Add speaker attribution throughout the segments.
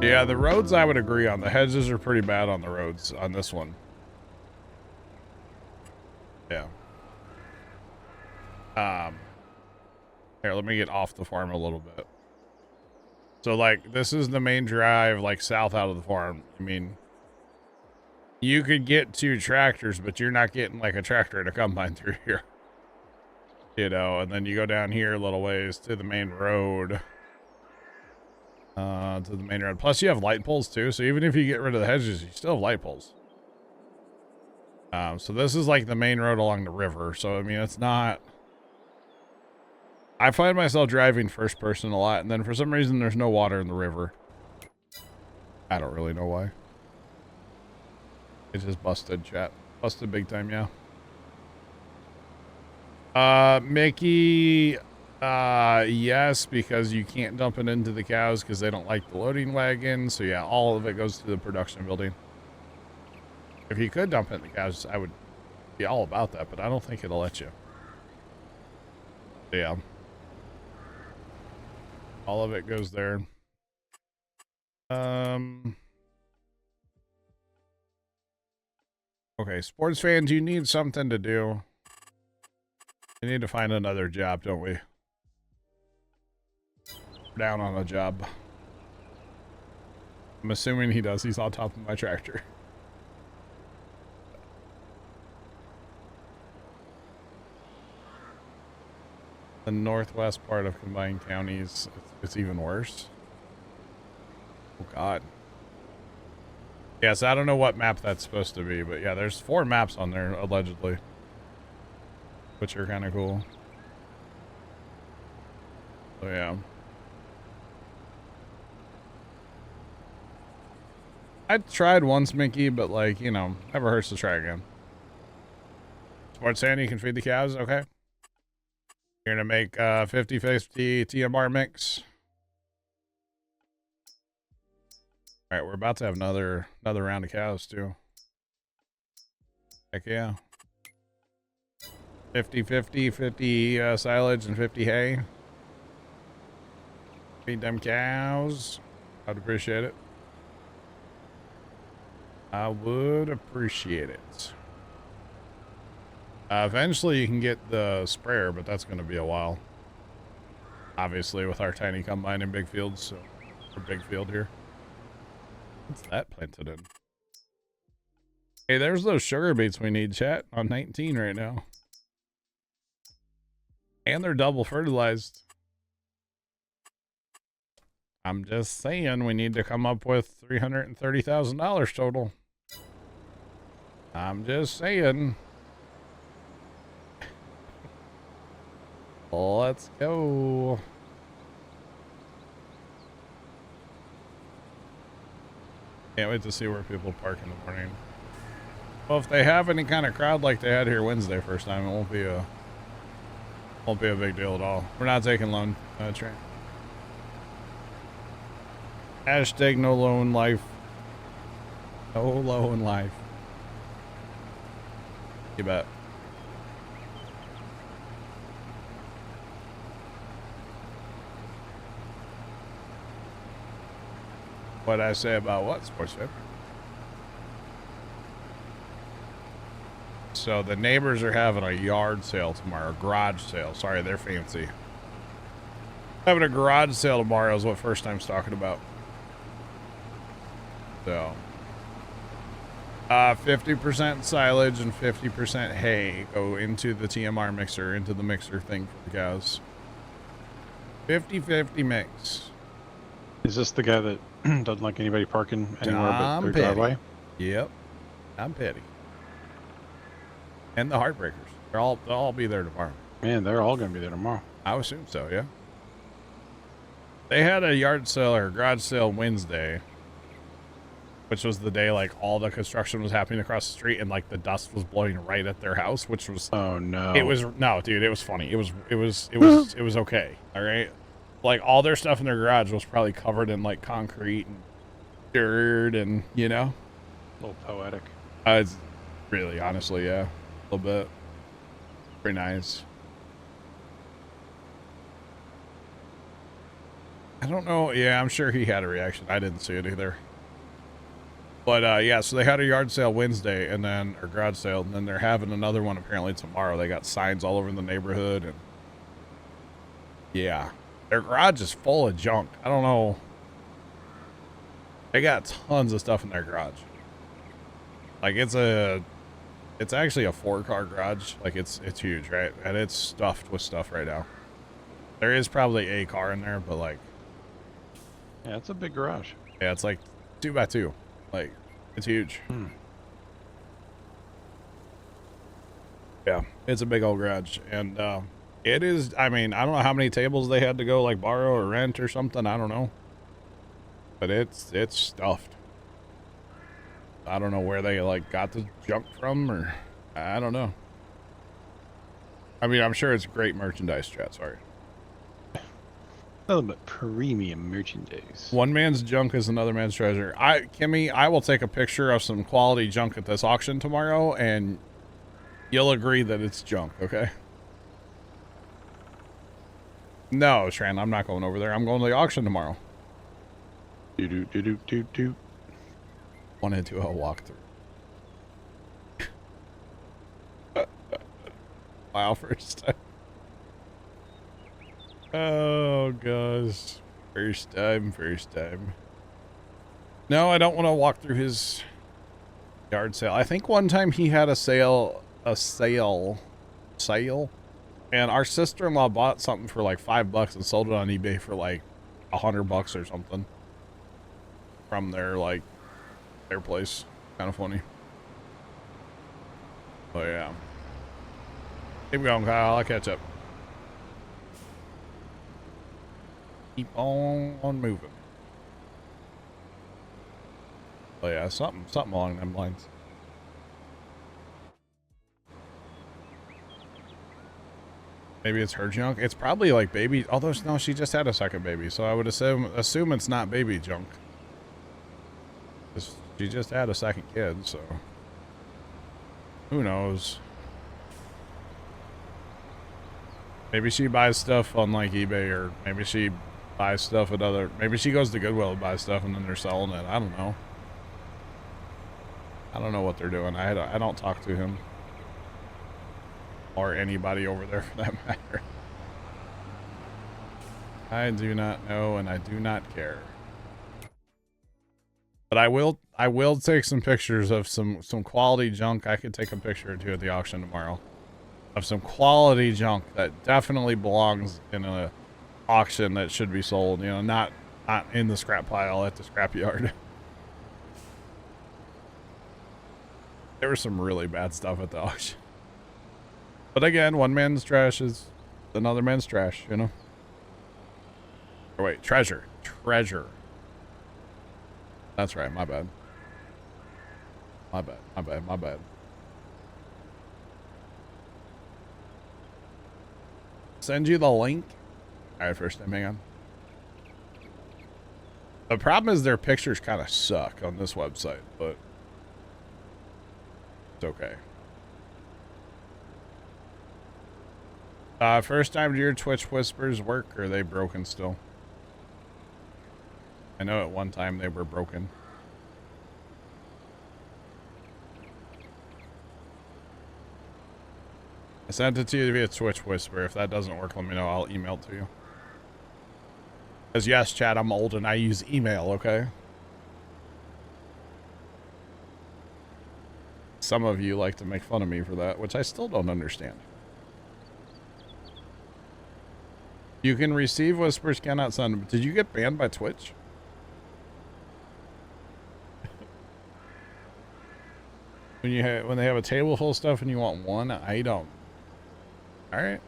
Speaker 1: Yeah, the roads I would agree on. The hedges are pretty bad on the roads on this one. Yeah. Here, let me get off the farm a little bit. So, like, this is the main drive, like, south out of the farm. I mean, you could get 2 tractors, but you're not getting, like, a tractor and a combine through here. You know, and then you go down here a little ways to the main road. Plus, you have light poles, too. So, even if you get rid of the hedges, you still have light poles. So, this is, like, the main road along the river. So, I mean, it's not... I find myself driving first person a lot, and then for some reason there's no water in the river. I don't really know why. It's just busted, chat. Busted big time, yeah. Mickey, yes, because you can't dump it into the cows because they don't like the loading wagon. So yeah, all of it goes to the production building. If you could dump it in the cows, I would be all about that, but I don't think it'll let you. Yeah. All of it goes there. Okay, sports fans, you need something to do. We need to find another job, don't we? We're down on a job. I'm assuming he does. He's on top of my tractor. The northwest part of combined counties, it's even worse. Oh, God. Yes, I don't know what map that's supposed to be, but yeah, there's 4 maps on there, allegedly. Which are kind of cool. So, yeah. I tried once, Mickey, but, like, you know, never hurts to try again. Sports Sandy, you can feed the cows, okay? You're gonna make 50-50 TMR mix. All right, we're about to have another round of cows too. Heck yeah. 50-50, 50 silage and 50 hay. Feed them cows. I'd appreciate it. I would appreciate it. Eventually you can get the sprayer, but that's going to be a while. Obviously with our tiny combine and big fields, so a big field here. What's that planted in? Hey, there's those sugar beets we need, chat, on 19 right now. And they're double fertilized. I'm just saying we need to come up with $330,000 total. I'm just saying. Let's go. Can't wait to see where people park in the morning. Well, if they have any kind of crowd like they had here Wednesday first time, it won't be a big deal at all. We're not taking loan train. Hashtag no loan life. No loan life. You bet. What'd I say about what, sports fan? So the neighbors are having a yard sale tomorrow. Garage sale. Sorry, they're fancy. Having a garage sale tomorrow is what First Time's talking about. So 50% silage and 50% hay go into the TMR mixer, into the mixer thing for the cows. 50-50 mix.
Speaker 2: Is this the guy that doesn't like anybody parking anywhere but their driveway?
Speaker 1: Yep. I'm petty. And the Heartbreakers. They'll all be there tomorrow.
Speaker 2: Man, they're all going to be there tomorrow.
Speaker 1: I would assume so, yeah. They had a yard sale or garage sale Wednesday, which was the day like all the construction was happening across the street and like the dust was blowing right at their house, which was
Speaker 2: oh no.
Speaker 1: It was no, dude, it was funny. It was okay. All right. Like all their stuff in their garage was probably covered in like concrete and dirt and, you know,
Speaker 2: a little poetic.
Speaker 1: It's really, honestly, yeah, a little bit. Pretty nice. I don't know. Yeah, I'm sure he had a reaction. I didn't see it either. But yeah, so they had a yard sale Wednesday and then, or garage sale, and then they're having another one apparently tomorrow. They got signs all over in the neighborhood, and yeah, their garage is full of junk. I don't know. They got tons of stuff in their garage. Like it's actually a 4-car garage. Like it's huge, right? And it's stuffed with stuff right now. There is probably a car in there, but like,
Speaker 2: Yeah, it's a big garage.
Speaker 1: yeah, it's like 2x2. Like it's huge. Yeah, it's a big old garage, and it is. I mean, I don't know how many tables they had to go like borrow or rent or something. I don't know, but it's stuffed. I don't know where they like got the junk from, or I don't know. I mean, I'm sure it's great merchandise, chat. Sorry.
Speaker 2: Nothing but premium merchandise.
Speaker 1: One man's junk is another man's treasure. Kimmy, I will take a picture of some quality junk at this auction tomorrow, and you'll agree that it's junk, okay? No, Shran, I'm not going over there. I'm going to the auction tomorrow.
Speaker 2: Do.
Speaker 1: Wanted to a walkthrough. Wow, first time. Oh, gosh. First time. No, I don't want to walk through his yard sale. I think one time he had a sale, and our sister-in-law bought something for like $5 and sold it on eBay for like $100 or something from their place. Kind of funny. Oh yeah. Keep going, Kyle. I'll catch up. Keep on moving. Oh yeah, something along them lines. Maybe it's her junk. It's probably like baby. Although no, she just had a second baby, so I would assume it's not baby junk. She just had a second kid, so who knows? Maybe she buys stuff on like eBay, or maybe she buys stuff at other. Maybe she goes to Goodwill and buys stuff, and then they're selling it. I don't know. I don't know what they're doing. I don't talk to him or anybody over there for that matter. I do not know, and I do not care. But I will take some pictures of some quality junk. I could take a picture or two at the auction tomorrow of some quality junk that definitely belongs in a auction that should be sold. You know, not in the scrap pile at the scrap yard. There was some really bad stuff at the auction. But again, one man's trash is another man's trash, you know? Or wait, treasure. That's right, my bad. My bad. Send you the link. Alright, first time, hang on. The problem is their pictures kind of suck on this website, but it's okay. First time do your Twitch whispers work, or are they broken still? I know at one time they were broken. I sent it to you via Twitch Whisper. If that doesn't work, let me know. I'll email it to you. Because yes, chat, I'm old and I use email, okay? Some of you like to make fun of me for that, which I still don't understand. You can receive whispers, cannot send. Did you get banned by Twitch? When they have a table full of stuff and you want one item. All right.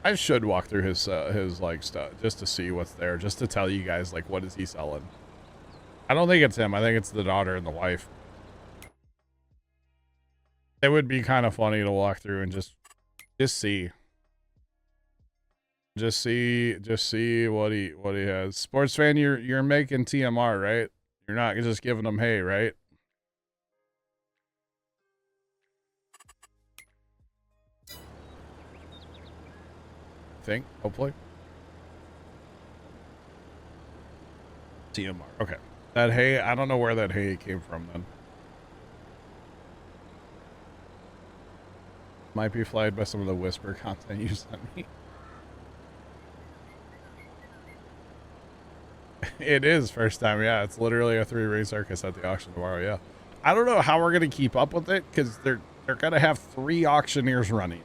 Speaker 1: I should walk through his like stuff just to see what's there, just to tell you guys like what is he selling. I don't think it's him. I think it's the daughter and the wife. It would be kind of funny to walk through and just see. Just see what he has. Sports fan, you're making TMR, right? You're not just giving them hay, right? Hopefully. TMR. Okay. That hay, I don't know where that hay came from then. Might be flagged by some of the whisper content you sent me. It is first time, yeah. It's literally a 3-ring circus at the auction tomorrow, yeah. I don't know how we're gonna keep up with it because they're gonna have 3 auctioneers running.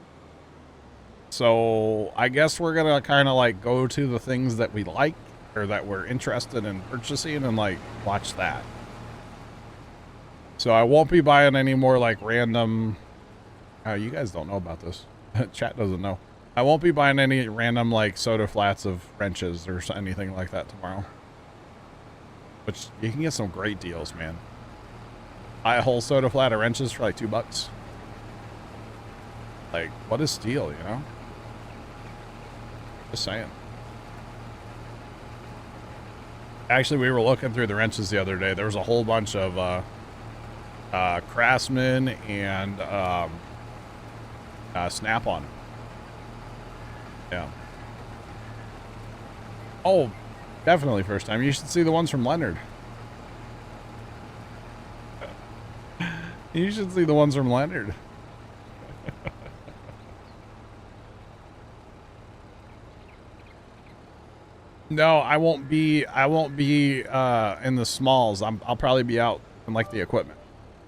Speaker 1: So I guess we're gonna kind of like go to the things that we like or that we're interested in purchasing and like watch that. So I won't be buying any more like random. You guys don't know about this. Chat doesn't know. I won't be buying any random like soda flats of wrenches or anything like that tomorrow. Which you can get some great deals, man. Buy a whole soda flat of wrenches for like $2. Like, what a steal, you know? Just saying. Actually, we were looking through the wrenches the other day. There was a whole bunch of Craftsman and Snap-on. Yeah. Oh, definitely first time. You should see the ones from Leonard. You should see the ones from Leonard. No, I won't be in the smalls. I'll probably be out in like the equipment.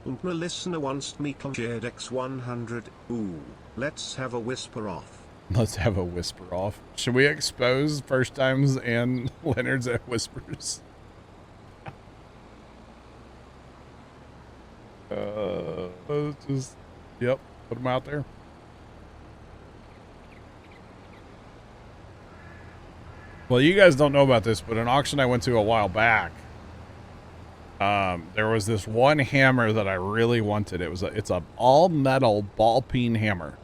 Speaker 3: And my listener wants me cleared X100. Ooh, let's have a whisper off.
Speaker 1: Let's have a whisper off. Should we expose first times and Leonard's at whispers? Just, yep, put them out there. Well, you guys don't know about this, but an auction I went to a while back, there was this one hammer that I really wanted. It's a all metal ball peen hammer.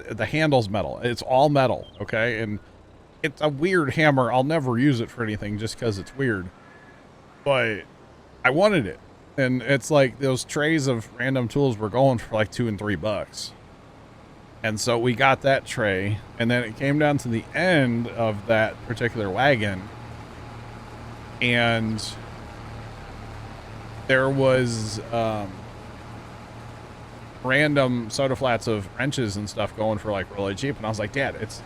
Speaker 1: The handle's metal. It's all metal, okay? And it's a weird hammer. I'll never use it for anything just because it's weird. But I wanted it. And it's like those trays of random tools were going for like $2 and $3. And so we got that tray, and then it came down to the end of that particular wagon, and there was random soda flats of wrenches and stuff going for like really cheap, and I was like, Dad, it's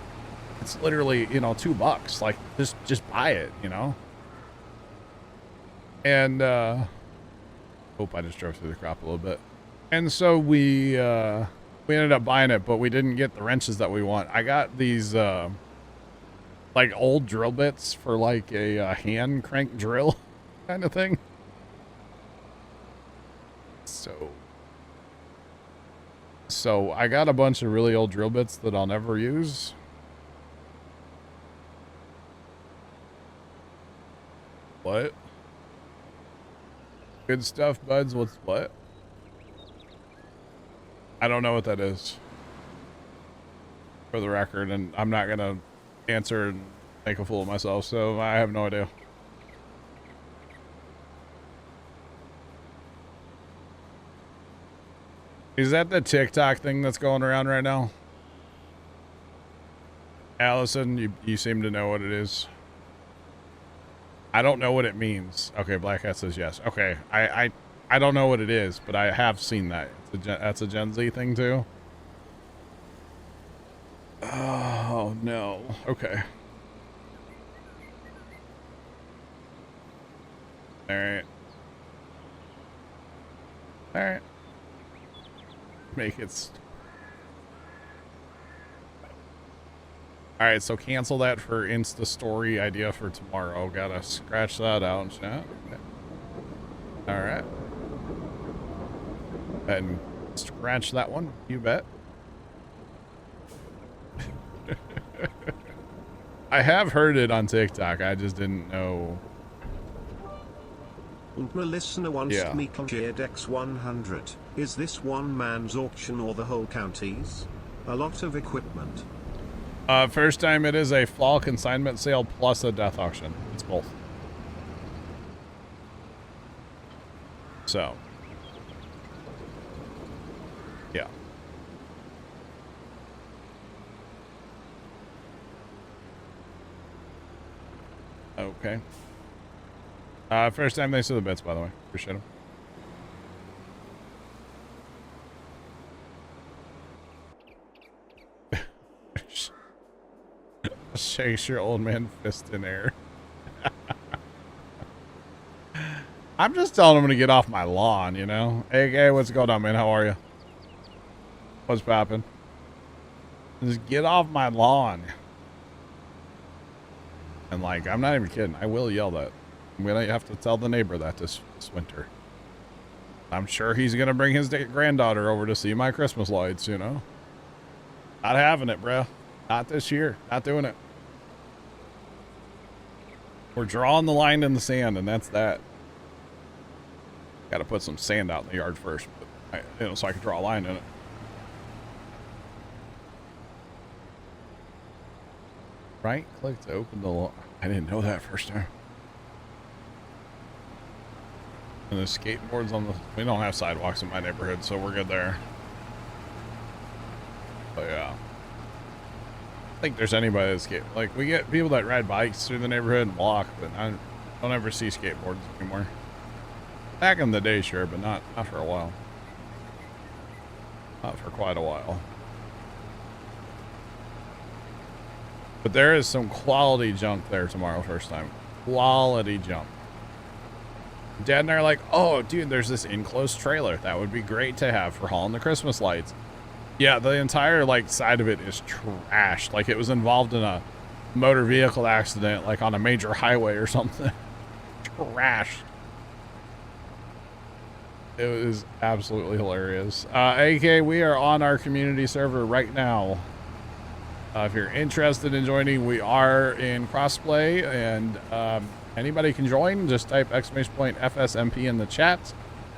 Speaker 1: literally, you know, $2. Like, just buy it, you know. And I just drove through the crop a little bit, and so we ended up buying it, but we didn't get the wrenches that we want. I got these like old drill bits for like a hand crank drill kind of thing. So I got a bunch of really old drill bits that I'll never use. What? Good stuff, buds. What's what? I don't know what that is, for the record, and I'm not gonna answer and make a fool of myself, so I have no idea. Is that the TikTok thing that's going around right now? Allison, you seem to know what it is. I don't know what it means. Okay, Black Hat says yes. Okay, I don't know what it is, but I have seen that. That's a Gen Z thing too. Oh no. Okay. All right. All right. Make it. All right, so cancel that for Insta story idea for tomorrow. Gotta scratch that out and chat. Okay. All right. And scratch that one, you bet. I have heard it on TikTok. I just didn't know.
Speaker 3: And my listener wants me cleared X100. Is this one man's auction or the whole county's? A lot of equipment.
Speaker 1: First time it is a fall consignment sale plus a death auction. It's both. So. Yeah. Okay. First time thanks for the bits, by the way. Appreciate them. Shakes your old man fist in air. I'm just telling him to get off my lawn, you know? Hey, what's going on, man? How are you? What's poppin'? Just get off my lawn. And like, I'm not even kidding. I will yell that. I'm gonna have to tell the neighbor that this winter. I'm sure he's gonna bring his granddaughter over to see my Christmas lights, you know? Not having it, bro. Not this year. Not doing it. We're drawing the line in the sand, and that's that. Got to put some sand out in the yard first, but so I can draw a line in it. Right click to open the. I didn't know that first time. And the skateboards on the. We don't have sidewalks in my neighborhood, so we're good there. But yeah. I think there's anybody that skate. Like, we get people that ride bikes through the neighborhood and walk, but I don't ever see skateboards anymore. Back in the day, sure, but not for a while. Not for quite a while. But there is some quality junk there tomorrow, first time. Quality junk. Dad and I are like, oh, dude, there's this enclosed trailer. That would be great to have for hauling the Christmas lights. Yeah, the entire, like, side of it is trashed. Like, it was involved in a motor vehicle accident, like, on a major highway or something. Trashed. It was absolutely hilarious. AK, we are on our community server right now. If you're interested in joining, we are in crossplay, and anybody can join. Just type !FSMP in the chat.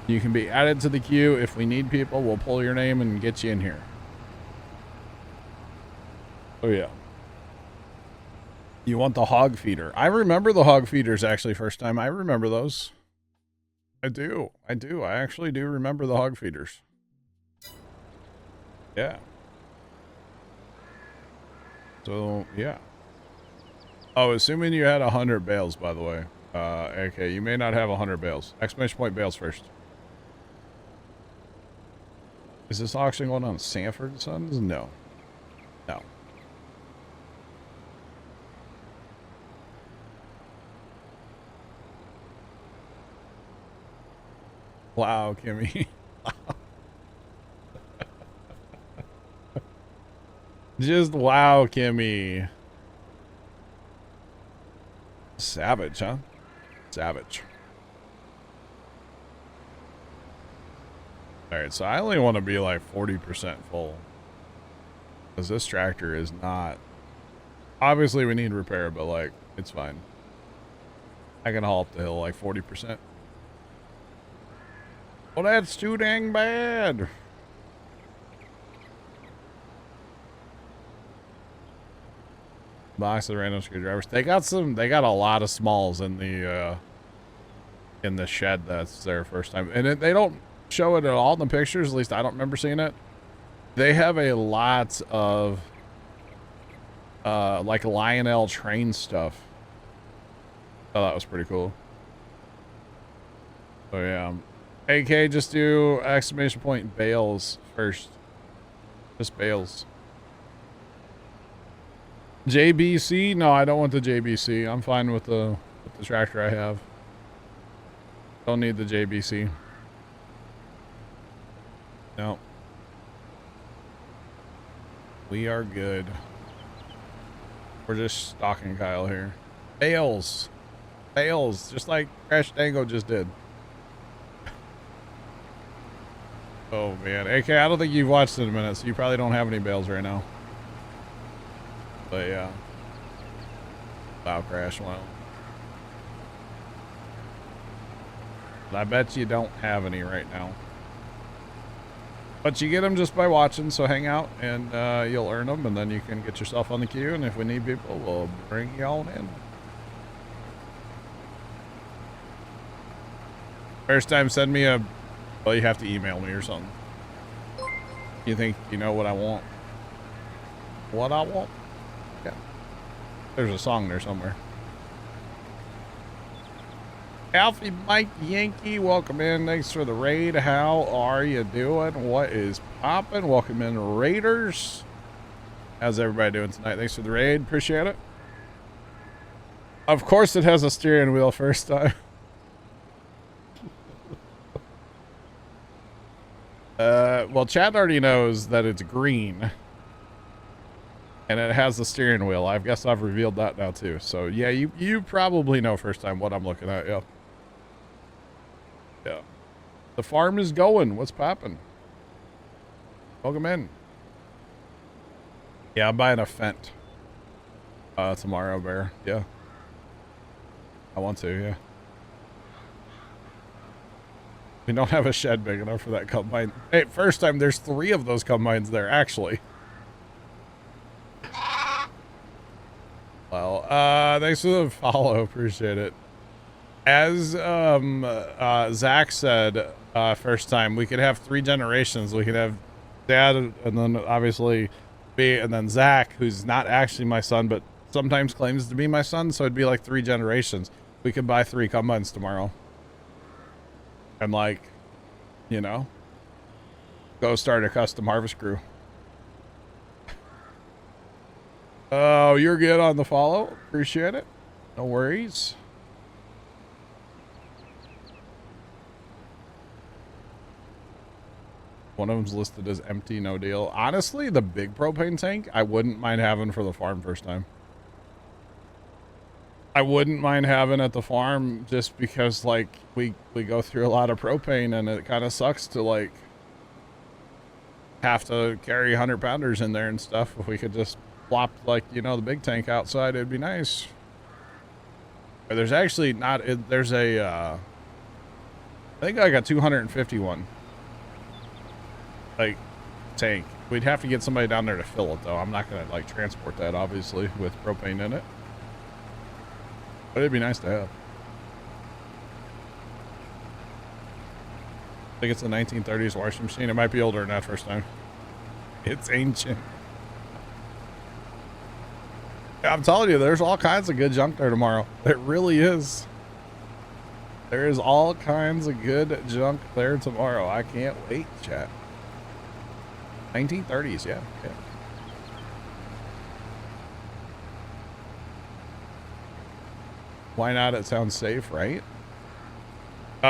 Speaker 1: You can be added to the queue. If we need people, we'll pull your name and get you in here. Oh, yeah. You want the hog feeder. I remember the hog feeders, actually, first time. I remember those. I do. I actually do remember the hog feeders. Yeah. So, yeah. Oh, assuming you had 100 bales, by the way. Okay, you may not have 100 bales. Exclamation point bales first. Is this auction going on Sanford Sons? No. No. Wow, Kimmy. Just wow, Kimmy. Savage, huh? Savage. Alright, so I only want to be like 40% full. Because this tractor is not... Obviously we need repair, but like, it's fine. I can haul up the hill like 40%. Well, that's too dang bad. Box of random screwdrivers. They got a lot of smalls in the shed that's there first time. And they don't show it at all in the pictures, at least I don't remember seeing it. They have a lot of like Lionel train stuff. Oh, that was pretty cool. Oh yeah. AK, just do exclamation point bales first. Just bales. JBC? No, I don't want the JBC. I'm fine with the tractor I have. Don't need the JBC. No. We are good. We're just stalking Kyle here. Bales. Bales. Just like Crash Dango just did. Oh man, AK, I don't think you've watched it in a minute, so you probably don't have any bales right now. But yeah. Wow, Crash, wow. But I bet you don't have any right now. But you get them just by watching, so hang out and you'll earn them, and then you can get yourself on the queue, and if we need people, we'll bring you all in. First time, send me a... Well, you have to email me or something. You think you know what I want? What I want? Yeah. There's a song there somewhere. Alfie Mike Yankee, welcome in. Thanks for the raid. How are you doing? What is popping? Welcome in, Raiders. How's everybody doing tonight? Thanks for the raid. Appreciate it. Of course it has a steering wheel first time. Well, Chad already knows that it's green. And it has the steering wheel. I guess I've revealed that now too. So yeah, you probably know first time what I'm looking at, yeah. Yeah. The farm is going. What's popping? Welcome in. Yeah, I'm buying a Fent tomorrow, Bear. Yeah. I want to, yeah. We don't have a shed big enough for that combine. Hey, first time there's 3 of those combines there, actually. Well, thanks for the follow. Appreciate it. As Zach said first time, we could have 3 generations. We could have Dad, and then obviously me, and then Zach, who's not actually my son, but sometimes claims to be my son. So it'd be like 3 generations. We could buy 3 combines tomorrow. And like, you know, go start a custom harvest crew. Oh, you're good on the follow. Appreciate it. No worries. One of them's listed as empty, no deal. Honestly, the big propane tank, I wouldn't mind having for the farm first time. I wouldn't mind having at the farm just because, like, we go through a lot of propane and it kind of sucks to, like, have to carry 100-pounders in there and stuff. If we could just flop, like, you know, the big tank outside, it'd be nice. But there's actually not, there's a, I think like a 251, like, tank. We'd have to get somebody down there to fill it, though. I'm not going to, like, transport that, obviously, with propane in it. But it'd be nice to have. I think it's a 1930s washing machine. It might be older than that first time. It's ancient. Yeah, I'm telling you, there's all kinds of good junk there tomorrow. It really is. There is all kinds of good junk there tomorrow. I can't wait, chat. 1930s, yeah. Why not? It sounds safe, right?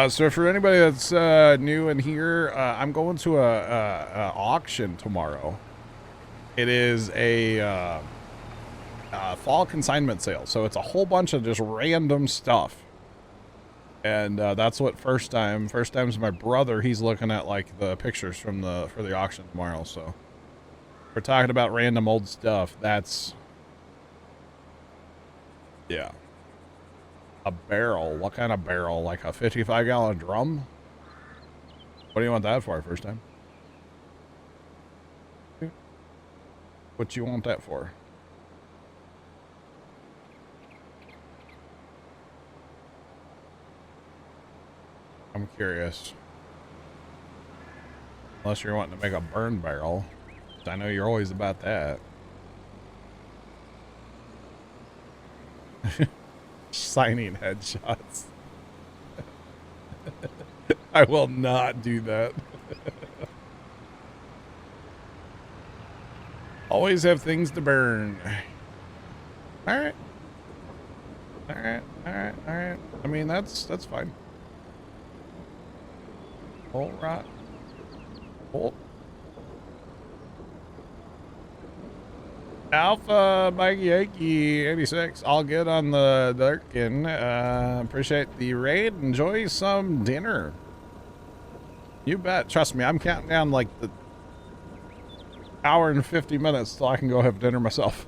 Speaker 1: So for anybody that's new in here, I'm going to a auction tomorrow. It is a fall consignment sale, so it's a whole bunch of just random stuff. And that's what first time's my brother. He's looking at like the pictures from for the auction tomorrow. So we're talking about random old stuff. That's, yeah. A barrel. What kind of barrel? Like a 55-gallon drum? What do you want that for first time? What you want that for? I'm curious. Unless you're wanting to make a burn barrel. I know you're always about that. Signing headshots. I will not do that. Always have things to burn. Alright. Alright. I mean, that's fine. Alright. Cool. Alpha Mike Yankee 86. All good on the Durkin. Appreciate the raid. Enjoy some dinner. You bet. Trust me, I'm counting down like the hour and 50 minutes till I can go have dinner myself.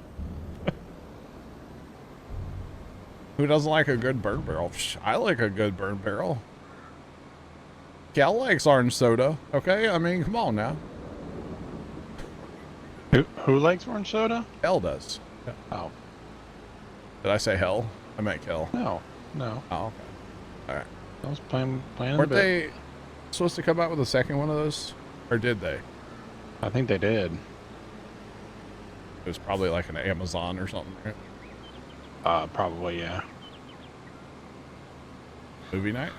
Speaker 1: Who doesn't like a good burn barrel? I like a good burn barrel. Cal likes orange soda. Okay, I mean, come on now.
Speaker 2: Who likes orange soda?
Speaker 1: Hell does. Yeah.
Speaker 2: Oh.
Speaker 1: Did I say hell? I meant Kel.
Speaker 2: No.
Speaker 1: Oh, okay. All right.
Speaker 2: I was playing
Speaker 1: Weren't they supposed to come out with a second one of those? Or did they?
Speaker 2: I think they did.
Speaker 1: It was probably like an Amazon or something, right?
Speaker 2: Probably, yeah.
Speaker 1: Movie night?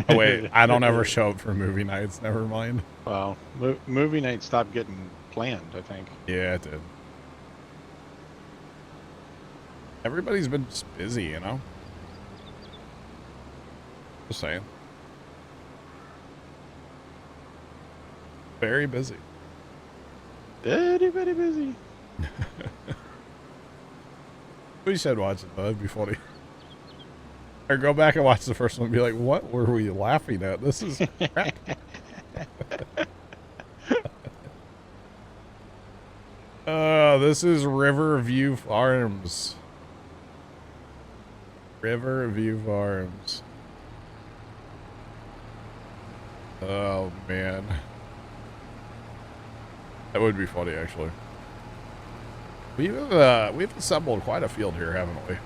Speaker 1: Oh, wait. I don't ever show up for movie nights. Never mind.
Speaker 2: Well, movie night stopped getting planned, I think.
Speaker 1: Yeah, it did. Everybody's been just busy, you know? Just saying. Very busy.
Speaker 2: Very, very busy.
Speaker 1: We should watch it, though. That'd be funny. Or go back and watch the first one and be like, what were we laughing at? This is crap. This is Riverview Farms. Riverview Farms. Oh, man. That would be funny, actually. We've assembled quite a field here, haven't we?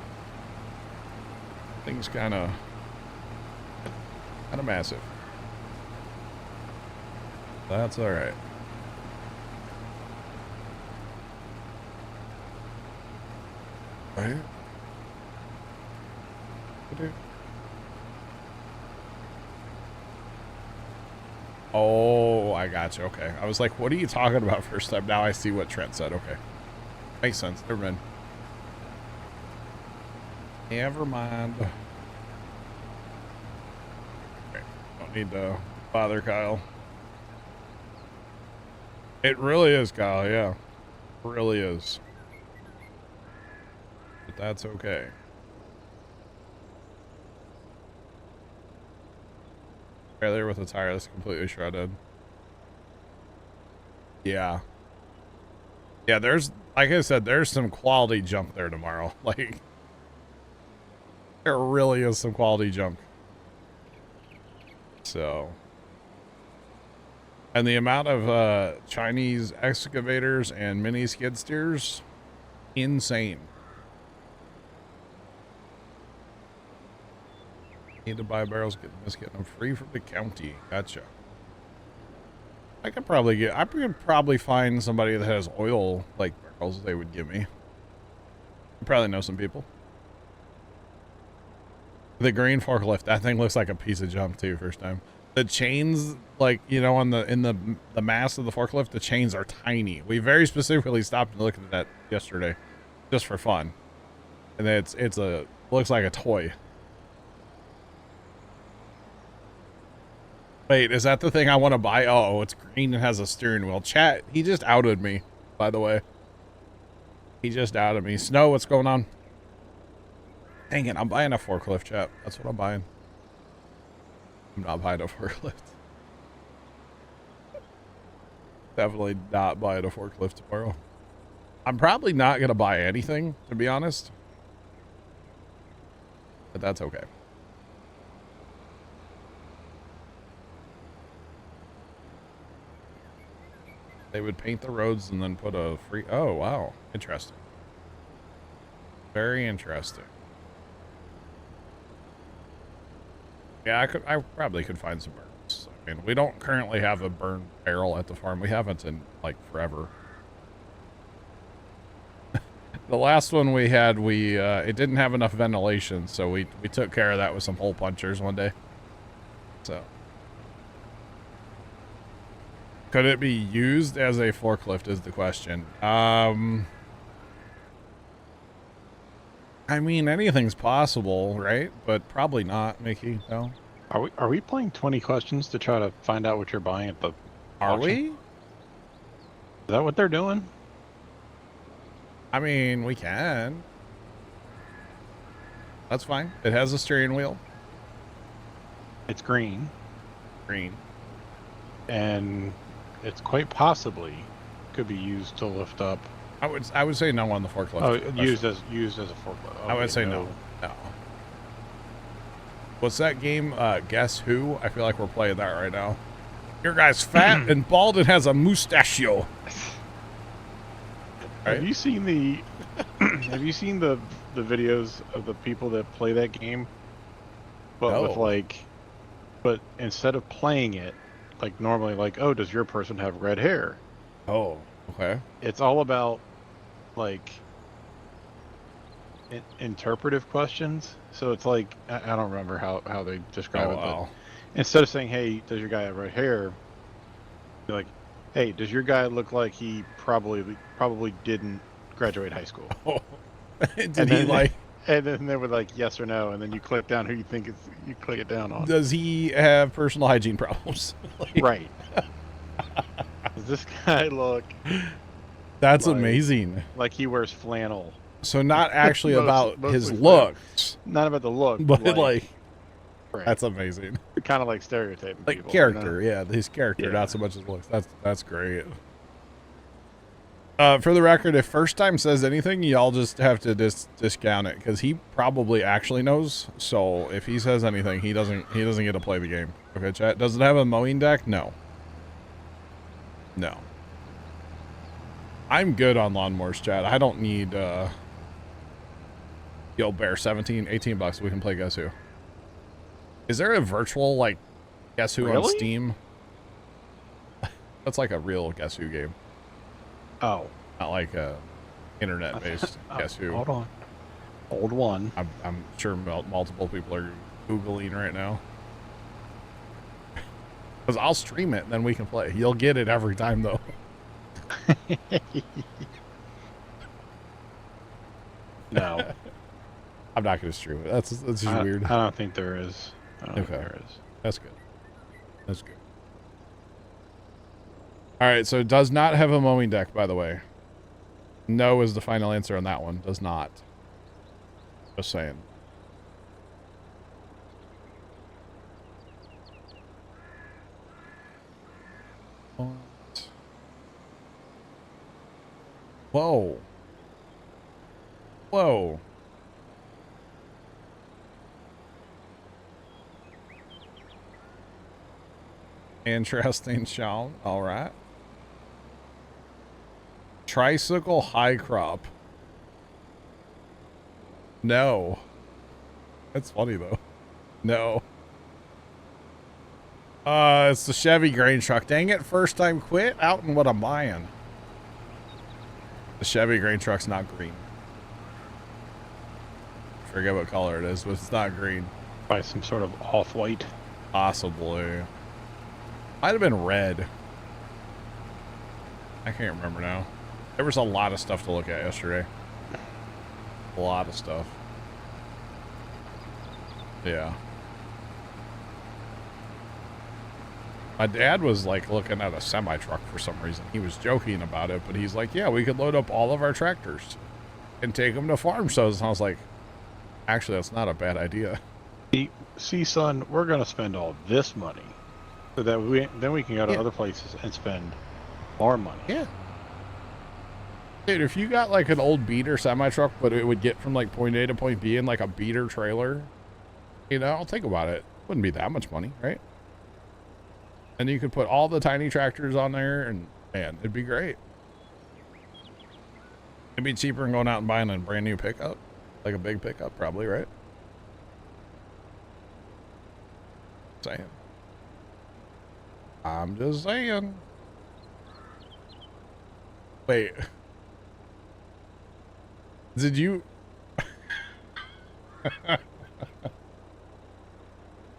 Speaker 1: Things kind of massive. That's all right. Right? Oh, I got you. Okay. I was like, what are you talking about first time? Now I see what Trent said. Okay. Makes sense. Never mind. Never mind. Okay. Don't need to bother Kyle. It really is, Kyle. Yeah. It really is. But that's okay. Trailer with a tire that's completely shredded. Yeah. Yeah, there's, like I said, there's some quality junk there tomorrow. Like, there really is some quality junk. So. And the amount of Chinese excavators and mini skid steers, insane. Need to buy barrels, getting them free from the county. Gotcha. I could probably find somebody that has oil like barrels they would give me. You probably know some people. The green forklift, that thing looks like a piece of junk too, first time. The chains, like, you know, on in the mass of the forklift, the chains are tiny. We very specifically stopped and looked at that yesterday, just for fun. And looks like a toy. Wait, is that the thing I want to buy? Oh, it's green and has a steering wheel. Chat, he just outed me, by the way. He just outed me. Snow, what's going on? Dang it, I'm buying a forklift, chat. That's what I'm buying. I'm not buying a forklift. Definitely not buying a forklift tomorrow. I'm probably not going to buy anything, to be honest. But that's okay. They would paint the roads and then put a free... Oh, wow. Interesting. Very interesting. Yeah, I probably could find some burns. I mean, we don't currently have a burn barrel at the farm. We haven't in, like, forever. The last one we had, it didn't have enough ventilation, so we took care of that with some hole punchers one day. So... Could it be used as a forklift is the question. I mean, anything's possible, right? But probably not, Mickey, no?
Speaker 2: Are we playing 20 questions to try to find out what you're buying at the
Speaker 1: Are
Speaker 2: auction?
Speaker 1: we?
Speaker 2: Is that what they're doing?
Speaker 1: I mean, we can. That's fine. It has a steering wheel.
Speaker 2: It's green.
Speaker 1: Green.
Speaker 2: And it's quite possibly could be used to lift up.
Speaker 1: I would say no on the forklift.
Speaker 2: Oh, used as a forklift. Okay,
Speaker 1: I would say no. No. What's that game? Guess Who? I feel like we're playing that right now. Your guy's fat and bald and has a mustachio. Right?
Speaker 2: Have you seen the the videos of the people that play that game? But
Speaker 1: No.
Speaker 2: but instead of playing it like normally, like, oh, does your person have red hair?
Speaker 1: Oh, okay.
Speaker 2: It's all about like interpretive questions. So it's like I don't remember how they describe it, but
Speaker 1: wow.
Speaker 2: instead of saying, "Hey, does your guy have red hair?" You're like, "Hey, does your guy look like he probably didn't graduate high school?"
Speaker 1: Did
Speaker 2: And
Speaker 1: he
Speaker 2: then
Speaker 1: like?
Speaker 2: and then they would like yes or no, and then you click down who you think you click it down on.
Speaker 1: Does he have personal hygiene problems? Like,
Speaker 2: Right. Does this guy look
Speaker 1: that's
Speaker 2: like
Speaker 1: amazing.
Speaker 2: like he wears flannel?
Speaker 1: So not actually about his
Speaker 2: Mostly flannel.
Speaker 1: looks,
Speaker 2: Not about the look,
Speaker 1: but
Speaker 2: like right.
Speaker 1: that's amazing.
Speaker 2: Kind of like stereotyping
Speaker 1: Like
Speaker 2: people.
Speaker 1: character, yeah, his character,
Speaker 2: Yeah.
Speaker 1: not so much his looks. That's great. For the record, if first time says anything, y'all just have to discount it because he probably actually knows. So if he says anything, he doesn't get to play the game. Okay, chat. Does it have a mowing deck? No. No. I'm good on lawnmowers, chat. I don't need Yo Bear 17, 18 bucks. We can play Guess Who. Is there a virtual like Guess Who on
Speaker 2: Really?
Speaker 1: Steam? That's like a real Guess Who game.
Speaker 2: Oh,
Speaker 1: Not like a internet-based Guess Who.
Speaker 2: Hold on. Old one.
Speaker 1: I'm sure multiple people are Googling right now. Because I'll stream it, and then we can play. You'll get it every time, though.
Speaker 2: No.
Speaker 1: I'm not going to stream it. That's just weird.
Speaker 2: I don't think there is. I don't think
Speaker 1: Okay.
Speaker 2: there is.
Speaker 1: That's good. That's good. All right, so it does not have a mowing deck, by the way. No is the final answer on that one. Does not. Just saying. What? Whoa. Whoa. Interesting, Sean. All right. Tricycle high crop. No. That's funny, though. No. It's the Chevy grain truck. Dang it, first time quit out in what I'm buying. The Chevy grain truck's not green. Forget what color it is, but it's not green.
Speaker 2: By some sort of off-white.
Speaker 1: Possibly. Might have been red. I can't remember now. There was a lot of stuff to look at yesterday. A lot of stuff. Yeah. My dad was like looking at a semi truck for some reason. He was joking about it, but he's like, yeah, we could load up all of our tractors and take them to farm shows. And I was like, actually, that's not a bad idea.
Speaker 2: See, son, we're going to spend all this money so that we can go to other places and spend our money.
Speaker 1: Yeah. Dude, if you got like an old beater semi truck, but it would get from like point A to point B in like a beater trailer, you know, I'll think about it. Wouldn't be that much money, right? And you could put all the tiny tractors on there, and man, it'd be great. It'd be cheaper than going out and buying a brand new pickup, like a big pickup, probably, right? Saying. I'm just saying. Wait. Did you?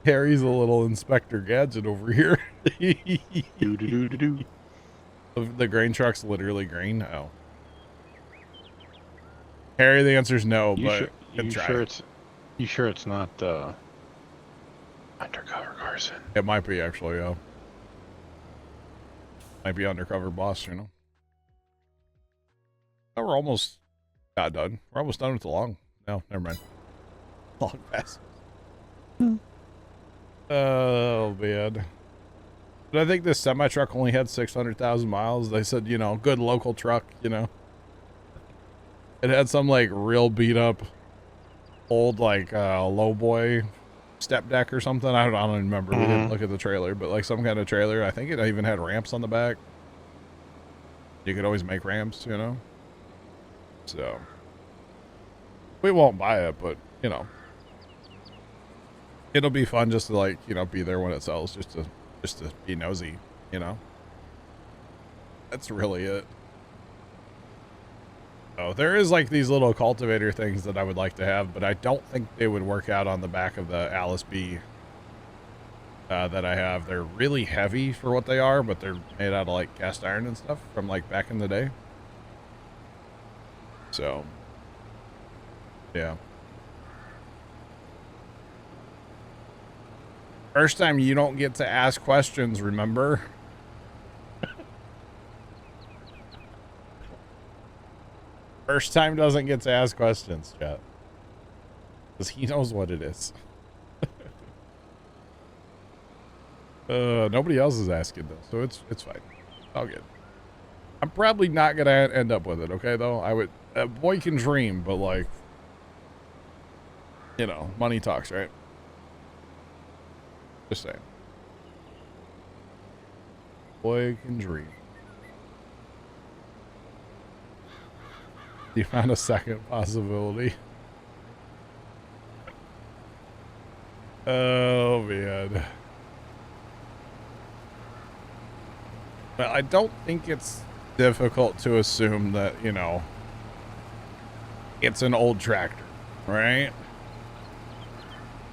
Speaker 1: Harry's a little Inspector Gadget over here.
Speaker 2: Do.
Speaker 1: The grain truck's literally green. Oh. Harry, the answer's no, but
Speaker 2: You sure it's not undercover Carson?
Speaker 1: It might be actually, yeah. Might be undercover boss, you know. Oh, we're almost not done. We're almost done with the long. No, never mind. Long pass. Oh, man. But I think this semi-truck only had 600,000 miles. They said, you know, good local truck, you know. It had some, like, real beat-up old, like, low boy step deck or something. I don't remember. We didn't look at the trailer, but, like, some kind of trailer. I think it even had ramps on the back. You could always make ramps, you know. So, we won't buy it, but, you know. It'll be fun just to, like, you know, be there when it sells, just to be nosy, you know. That's really it. Oh, there is like these little cultivator things that I would like to have, but I don't think they would work out on the back of the Alice B that I have. They're really heavy for what they are, but they're made out of like cast iron and stuff from like back in the day. So, yeah. First time you don't get to ask questions, remember? First time doesn't get to ask questions, chat. Because he knows what it is. Nobody else is asking though, so it's fine. All good. I'm probably not gonna end up with it, okay though? I would, a boy can dream, but like, you know, money talks, right? Just saying. Boy can dream. You found a second possibility. Oh man. Well, I don't think it's difficult to assume that, you know, it's an old tractor, right?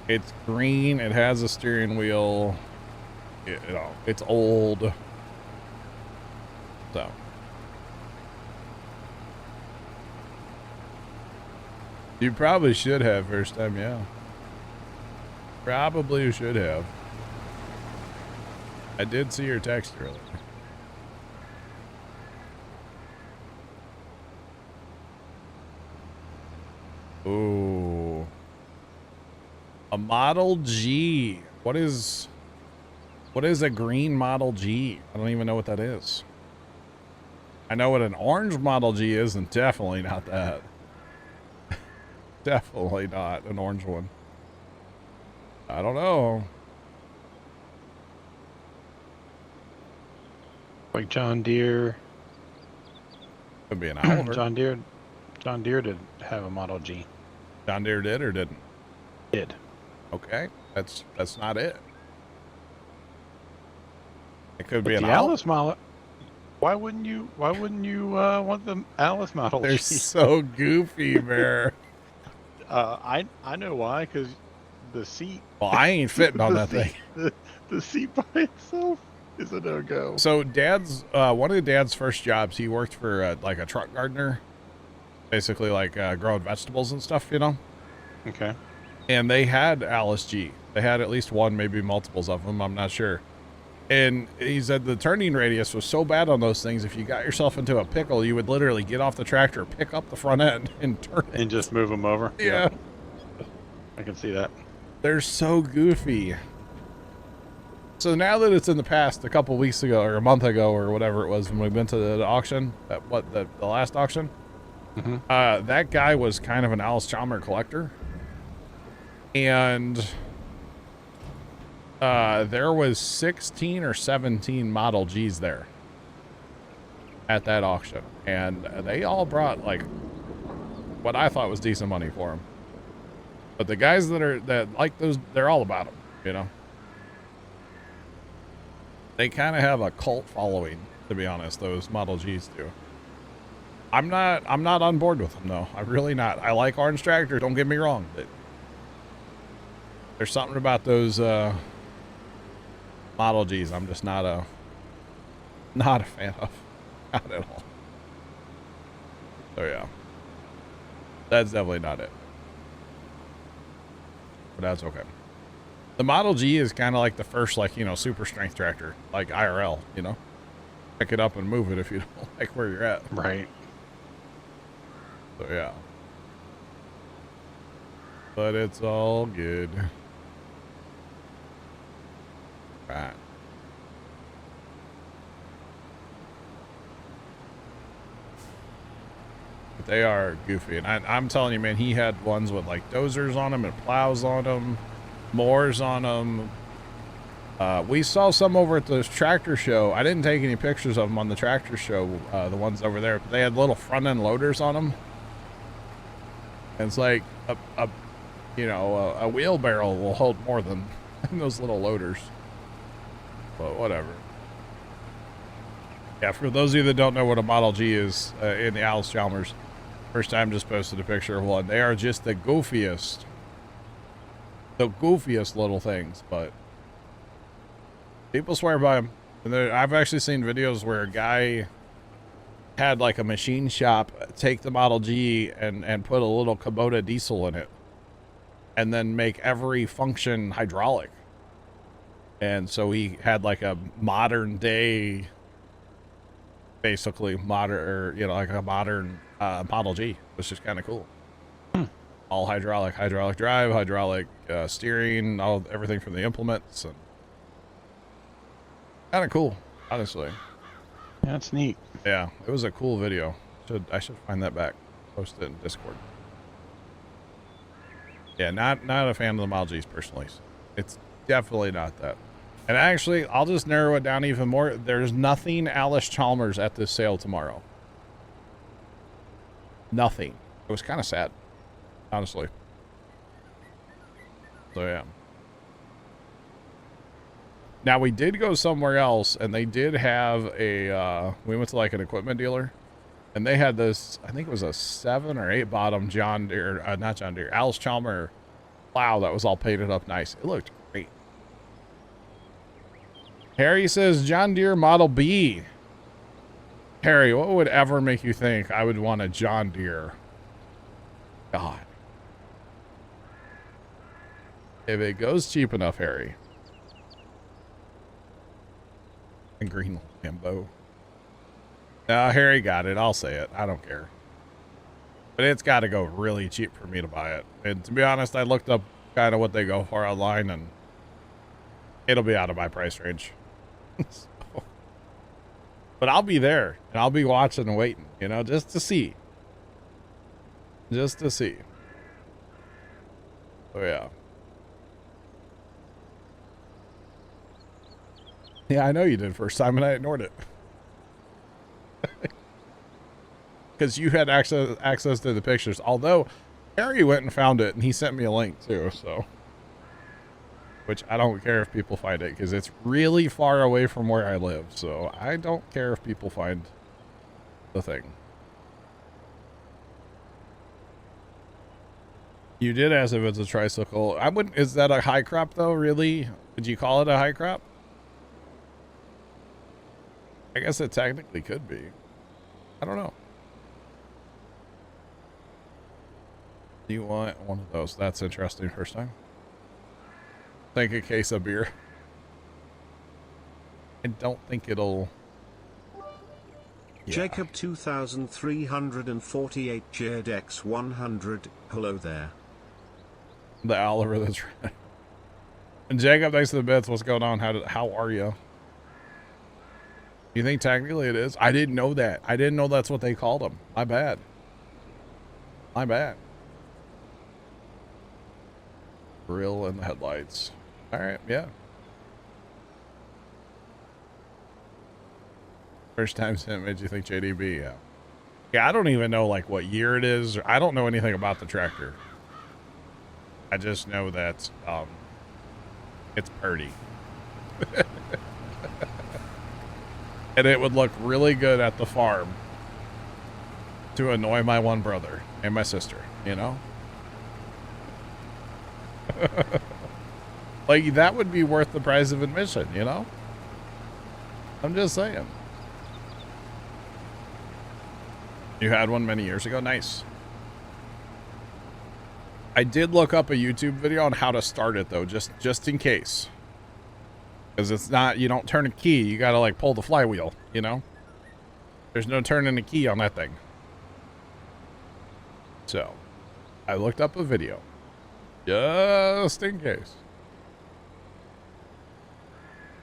Speaker 1: It's green, it has a steering wheel, you know, it's old. So. You probably should have first time, yeah. Probably should have. I did see your text earlier. Ooh. A Model G. What is a green Model G? I don't even know what that is. I know what an orange Model G is, and definitely not that. Definitely not an orange one. I don't know.
Speaker 2: Like John Deere.
Speaker 1: Could be an Oliver.
Speaker 2: John Deere did have a Model G.
Speaker 1: John Deere did or didn't?
Speaker 2: Did.
Speaker 1: Okay, that's not it. It could be
Speaker 2: But
Speaker 1: an
Speaker 2: the Alice model. Why wouldn't you want the Alice Model
Speaker 1: They're
Speaker 2: G?
Speaker 1: so goofy, Bear.
Speaker 2: I know why, because the seat.
Speaker 1: Well, I ain't fitting on that thing.
Speaker 2: The seat by itself is a no-go.
Speaker 1: So Dad's one of Dad's first jobs, he worked for like a truck gardener, basically like growing vegetables and stuff, you know.
Speaker 2: Okay.
Speaker 1: And they had Alice G. They had at least one, maybe multiples of them. I'm not sure. And he said the turning radius was so bad on those things, if you got yourself into a pickle, you would literally get off the tractor, pick up the front end, and turn it.
Speaker 2: And just move them over?
Speaker 1: Yeah.
Speaker 2: I can see that.
Speaker 1: They're so goofy. So now that it's in the past, a couple weeks ago, or a month ago, or whatever it was, when we went to the auction, the last auction, that guy was kind of an Alice Chalmers collector. And there was 16 or 17 Model Gs there at that auction, and they all brought like what I thought was decent money for them. But the guys that like those, they're all about them, you know. They kind of have a cult following, to be honest. Those Model Gs do. I'm not on board with them though. I'm really not. I like orange tractors. Don't get me wrong. But there's something about those Model Gs I'm just not a fan of. Not at all. So yeah. That's definitely not it. But that's okay. The Model G is kind of like the first, like, you know, super strength tractor, like IRL, you know. Pick it up and move it if you don't like where you're at.
Speaker 2: Right.
Speaker 1: So yeah. But it's all good. Right. But they are goofy. And I'm telling you, man, he had ones with like dozers on them and plows on them, mowers on them. We saw some over at the tractor show. I didn't take any pictures of them on the tractor show, the ones over there. They had little front end loaders on them. And it's like a wheelbarrow will hold more than those little loaders. But whatever. Yeah, for those of you that don't know what a Model G is in the Alice Chalmers, First time just posted a picture of one. They are just the goofiest little things, but people swear by them. And I've actually seen videos where a guy had like a machine shop take the Model G and put a little Kubota diesel in it and then make every function hydraulic. And so he had like a modern day, basically modern, or, you know, like a modern Model G, which is kind of cool. All hydraulic drive, hydraulic steering, everything from the implements, and kind of cool, honestly.
Speaker 2: Yeah, that's neat.
Speaker 1: Yeah, it was a cool video. I should find that back, post it in Discord. Yeah, not a fan of the Model Gs personally. It's definitely not that. And actually, I'll just narrow it down even more. There's nothing Alice Chalmers at this sale tomorrow. Nothing. It was kind of sad, honestly. So yeah. Now we did go somewhere else, and they did have a. We went to like an equipment dealer, and they had this. I think it was a 7 or 8 bottom John Deere, not John Deere, Alice Chalmers plow that was all painted up nice. It looked great. Harry says John Deere Model B. Harry, what would ever make you think I would want a John Deere? God. If it goes cheap enough, Harry. And green Lambo. No, Harry got it. I'll say it. I don't care. But it's got to go really cheap for me to buy it. And to be honest, I looked up kind of what they go for online, and it'll be out of my price range. So. But I'll be there, and I'll be watching and waiting, you know, just to see. Just to see. Oh, yeah. Yeah, I know you did first time, and I ignored it. Because you had access to the pictures. Although, Harry went and found it, and he sent me a link, too, so. Which I don't care if people find it, because it's really far away from where I live, so I don't care if people find the thing. You did ask if it's a tricycle. I wouldn't. Is that a high crop, though, really? Would you call it a high crop? I guess it technically could be. I don't know. Do you want one of those? That's interesting. First time. Think a case of beer. I don't think it'll. Yeah.
Speaker 3: Jacob 2348 JDX 100. Hello there.
Speaker 1: The Oliver, that's right. And Jacob, thanks to the bits. What's going on? How are you? You think technically it is? I didn't know that. I didn't know that's what they called them. My bad. My bad. Grill and the headlights. All right, yeah. First time sent made you think JDB, yeah. Yeah, I don't even know like what year it is. I don't know anything about the tractor. I just know that it's purdy. And it would look really good at the farm to annoy my one brother and my sister, you know? Like, that would be worth the price of admission, you know? I'm just saying. You had one many years ago? Nice. I did look up a YouTube video on how to start it, though, just in case. Because it's not, you don't turn a key. You got to, like, pull the flywheel, you know? There's no turning a key on that thing. So, I looked up a video. Just in case.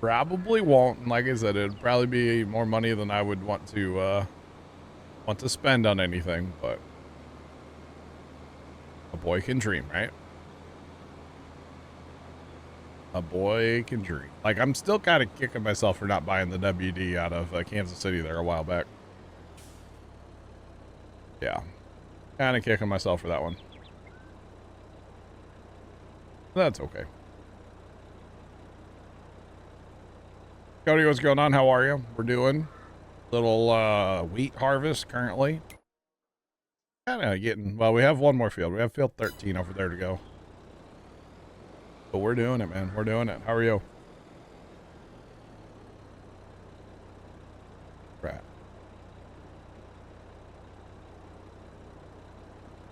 Speaker 1: Probably won't. And like I said, it'd probably be more money than I would want to spend on anything, but a boy can dream, right? A boy can dream. Like, I'm still kind of kicking myself for not buying the WD out of Kansas City there a while back. Yeah. Kind of kicking myself for that one. That's okay. Cody, what's going on? How are you? We're doing little wheat harvest currently. Kind of getting, well, we have one more field. We have field 13 over there to go. But we're doing it, man. We're doing it. How are you? Right.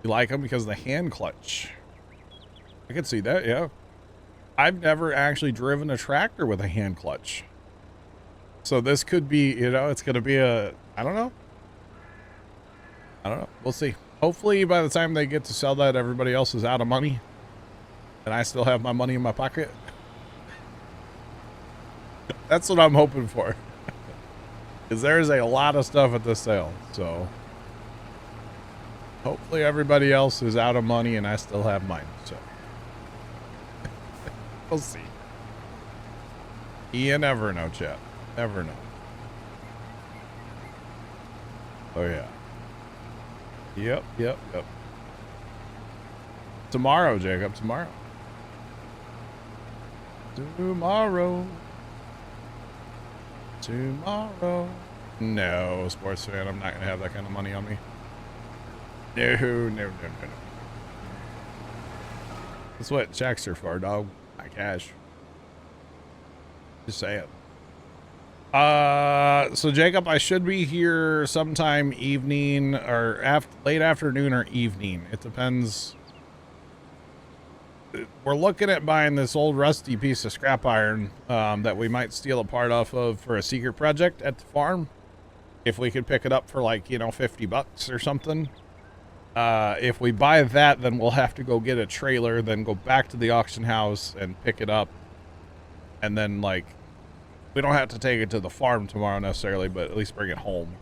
Speaker 1: You like them because of the hand clutch. I can see that, yeah. I've never actually driven a tractor with a hand clutch. So this could be, you know, it's going to be a, I don't know. I don't know. We'll see. Hopefully by the time they get to sell that, everybody else is out of money. And I still have my money in my pocket. That's what I'm hoping for. Because there's a lot of stuff at this sale. So hopefully everybody else is out of money and I still have mine. So we'll see. You never know, chat. Never know. Oh, yeah. Yep. Tomorrow, Jacob. Tomorrow. No, sports fan. I'm not going to have that kind of money on me. No. That's what checks are for, dog. Not cash. Just saying. So Jacob, I should be here sometime evening or late afternoon or evening. It depends. We're looking at buying this old rusty piece of scrap iron that we might steal a part off of for a secret project at the farm. If we could pick it up for like, you know, $50 or something. If we buy that, then we'll have to go get a trailer, then go back to the auction house and pick it up. And then like, we don't have to take it to the farm tomorrow necessarily, but at least bring it home.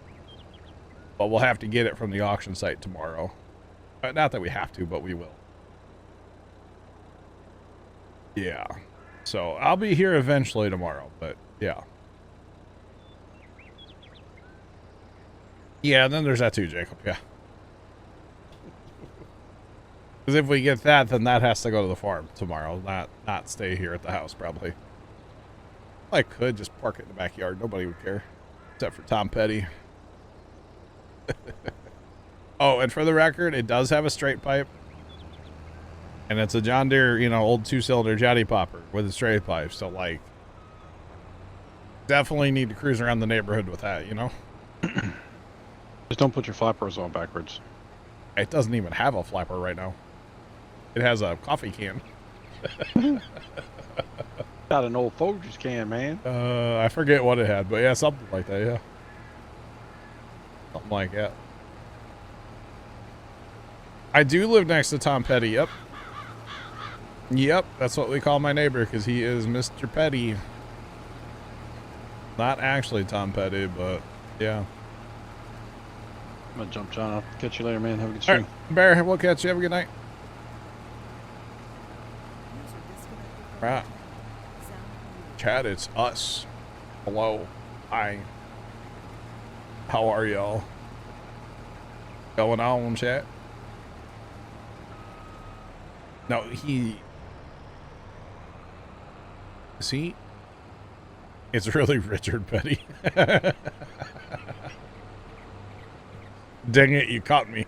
Speaker 1: But we'll have to get it from the auction site tomorrow. Not that we have to, but we will. Yeah. So I'll be here eventually tomorrow, but yeah. Yeah, and then there's that too, Jacob. Yeah. Because if we get that, then that has to go to the farm tomorrow, not stay here at the house probably. I could just park it in the backyard. Nobody would care. Except for Tom Petty. Oh, and for the record, it does have a straight pipe. And it's a John Deere, you know, old 2-cylinder jetty popper with a straight pipe. So, like, definitely need to cruise around the neighborhood with that, you know?
Speaker 2: Just don't put your flappers on backwards.
Speaker 1: It doesn't even have a flapper right now. It has a coffee can.
Speaker 2: Got an old Folgers can, man.
Speaker 1: I forget what it had, but yeah, something like that, yeah. Something like that. I do live next to Tom Petty, yep. Yep, that's what we call my neighbor, because he is Mr. Petty. Not actually Tom Petty, but yeah.
Speaker 2: I'm gonna jump, John. I'll catch you later, man. Have a good stream.
Speaker 1: Right, Bear, we'll catch you. Have a good night. Right. Chat, it's us. Hello. Hi. How are y'all? Going on, chat? No, see? It's really Richard Petty. Dang it, you caught me.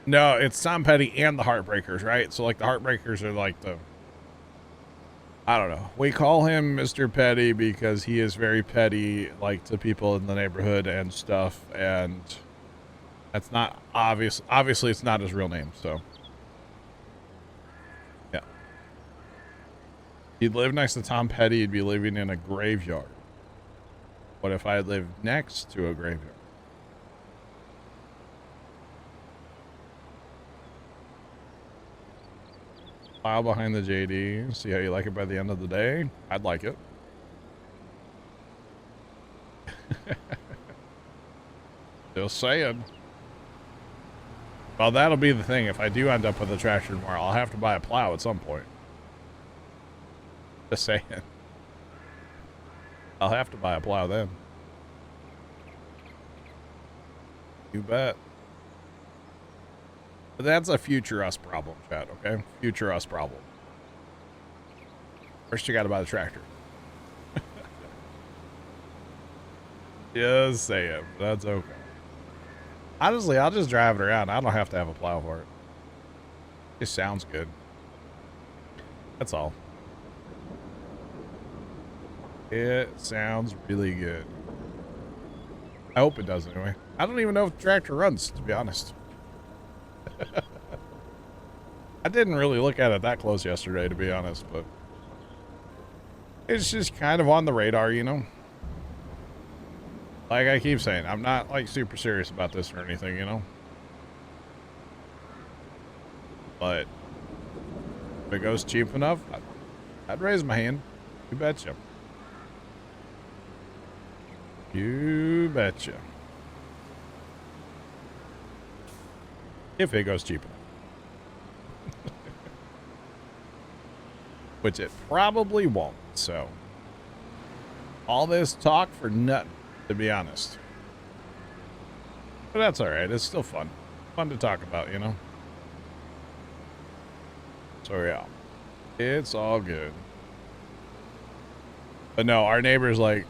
Speaker 1: No, it's Tom Petty and the Heartbreakers, right? So, like, the Heartbreakers are like the... I don't know. We call him Mr. Petty because he is very petty, like, to people in the neighborhood and stuff, and that's not obvious. Obviously, it's not his real name, so... Yeah. He'd live next to Tom Petty, he'd be living in a graveyard. What if I lived next to a graveyard? File behind the JD. See how you like it by the end of the day. I'd like it. Just saying. Well, that'll be the thing. If I do end up with a tractor tomorrow, I'll have to buy a plow at some point. Just saying. I'll have to buy a plow then. You bet. But that's a future us problem, chat, okay? Future us problem. First, you gotta buy the tractor. Just say it. That's okay. Honestly, I'll just drive it around. I don't have to have a plow for it. It sounds good. That's all. It sounds really good. I hope it does anyway. I don't even know if the tractor runs, to be honest. I didn't really look at it that close yesterday, to be honest, but it's just kind of on the radar, you know? Like I keep saying, I'm not like super serious about this or anything, you know? But if it goes cheap enough, I'd raise my hand. You betcha. You betcha. If it goes cheap enough. Which it probably won't, so. All this talk for nothing, to be honest. But that's alright, it's still fun. Fun to talk about, you know? So yeah. It's all good. But no, our neighbor's like,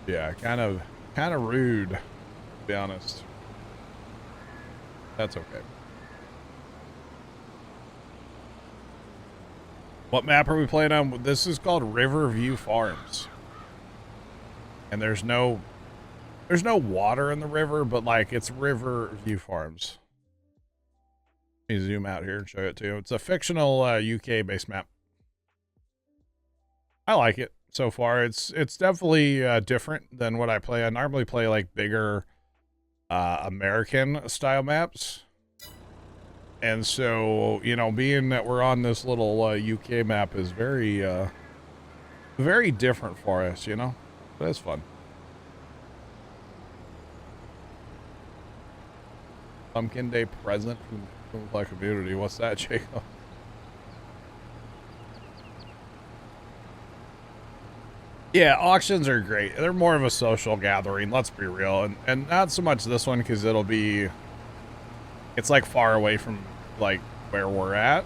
Speaker 1: yeah, kind of rude, to be honest. That's okay. What map are we playing on? This is called Riverview Farms. And there's no water in the river, but like it's Riverview Farms. Let me zoom out here and show it to you. It's a fictional UK based map. I like it so far. It's definitely different than what I play. I normally play like bigger American style maps. And so, you know, being that we're on this little UK map is very different for us, you know? But it's fun. Pumpkin Day present from the community. What's that, Jacob? Yeah, auctions are great. They're more of a social gathering, let's be real. And not so much this one because it's like far away from like where we're at.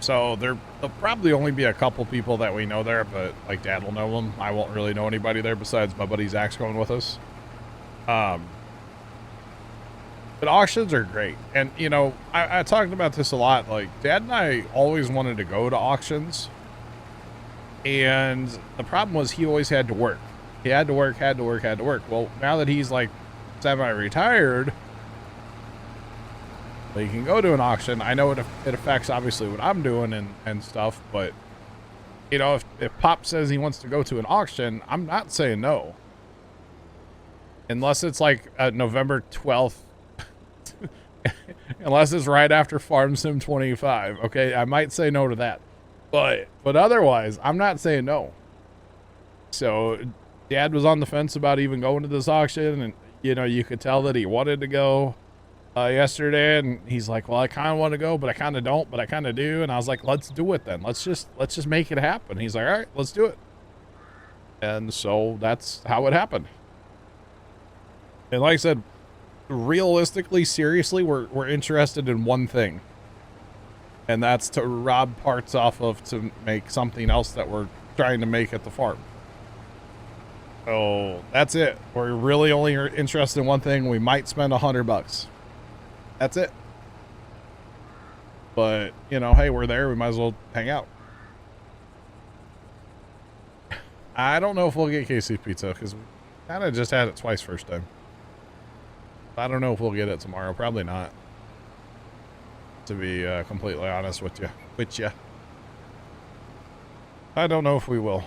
Speaker 1: So there'll probably only be a couple people that we know there, but like Dad will know them. I won't really know anybody there besides my buddy Zach's going with us. But auctions are great. And you know, I talked about this a lot. Like Dad and I always wanted to go to auctions. And the problem was he always had to work. He had to work. Well, now that he's like semi-retired, he can go to an auction. I know it affects obviously what I'm doing and stuff, but you know, if Pop says he wants to go to an auction, I'm not saying no. Unless it's like November 12th. Unless it's right after Farm Sim 25. Okay, I might say no to that. But otherwise, I'm not saying no. So Dad was on the fence about even going to this auction, and you know, you could tell that he wanted to go yesterday, and he's like, well, I kind of want to go, but I kind of don't, but I kind of do. And I was like, let's do it then. Let's just make it happen. He's like, all right, let's do it. And so that's how it happened. And like I said, realistically, seriously, we're interested in one thing. And that's to rob parts off of to make something else that we're trying to make at the farm. So that's it. We're really only interested in one thing. We might spend $100. That's it. But, you know, hey, we're there. We might as well hang out. I don't know if we'll get KC Pizza because we kind of just had it twice first time. I don't know if we'll get it tomorrow. Probably not. To be completely honest with you. I don't know if we will.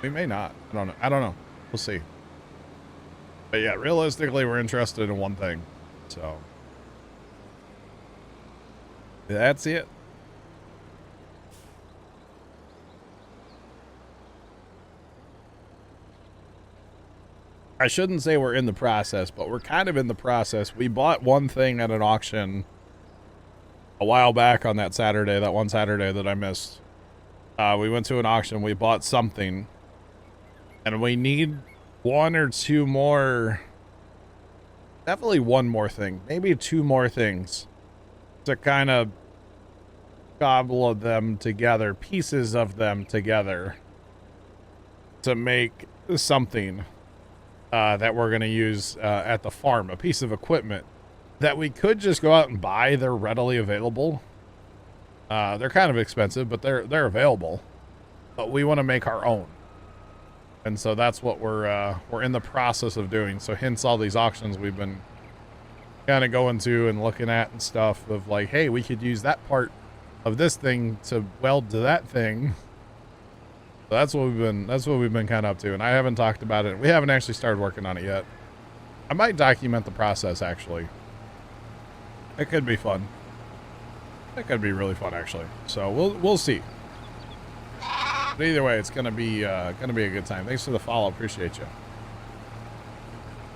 Speaker 1: We may not. I don't know. We'll see. But yeah, realistically, we're interested in one thing. So that's it. I shouldn't say we're in the process, but we're kind of in the process. We bought one thing at an auction a while back on that Saturday, that one Saturday that I missed. We went to an auction, we bought something, and we need one or two more, definitely one more thing, maybe two more things to kind of cobble them together, pieces of them together to make something. that we're going to use at the farm, a piece of equipment that we could just go out and buy. They're readily available. They're kind of expensive, but they're available. But we want to make our own. And so that's what we're in the process of doing. So hence all these auctions we've been kind of going to and looking at and stuff of like, hey, we could use that part of this thing to weld to that thing. So that's what we've been kind of up to. And I haven't talked about it. We haven't actually started working on it yet. I might document the process actually. It could be fun. It could be really fun actually. So we'll see. But either way, it's gonna be a good time. Thanks for the follow. Appreciate you.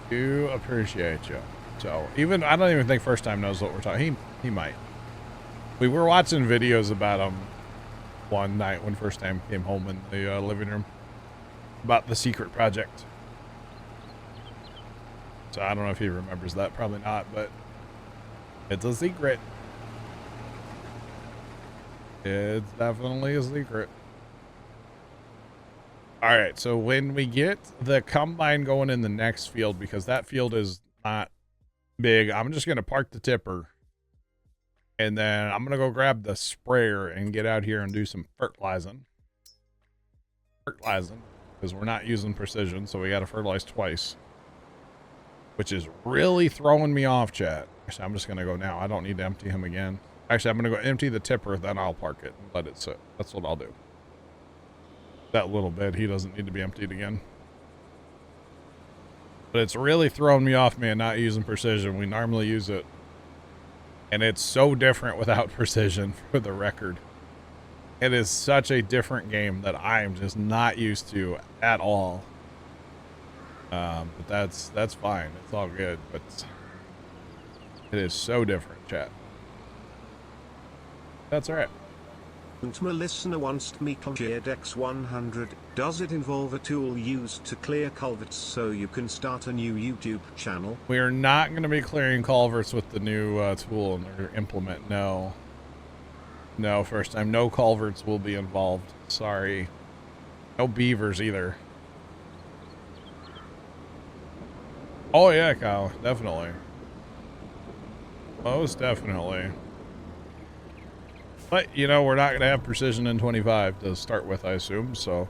Speaker 1: Do appreciate you. So I don't even think First Time knows what we're talking. He might. We were watching videos about him one night when First Time came home in the living room about the secret project. So I don't know if he remembers that. Probably not, but it's a secret. It's definitely a secret. All right, so when we get the combine going in the next field, because that field is not big, I'm just going to park the tipper. And then I'm going to go grab the sprayer and get out here and do some fertilizing. Because we're not using precision, so we got to fertilize twice. Which is really throwing me off, chat. Actually, I'm just going to go now. I don't need to empty him again. Actually, I'm going to go empty the tipper, then I'll park it and let it sit. That's what I'll do. That little bit, he doesn't need to be emptied again. But it's really throwing me off, man, not using precision. We normally use it. And it's so different without precision, for the record. It is such a different game that I'm just not used to at all. But that's fine. It's all good. But it is so different, chat. That's all right.
Speaker 3: And my listener wants to meet X100. Does it involve a tool used to clear culverts so you can start a new YouTube channel?
Speaker 1: We are not going to be clearing culverts with the new tool and their implement. No. No, First Time. No culverts will be involved. Sorry. No beavers either. Oh yeah, Kyle. Definitely. Most definitely. But, you know, we're not going to have precision in 25 to start with, I assume, so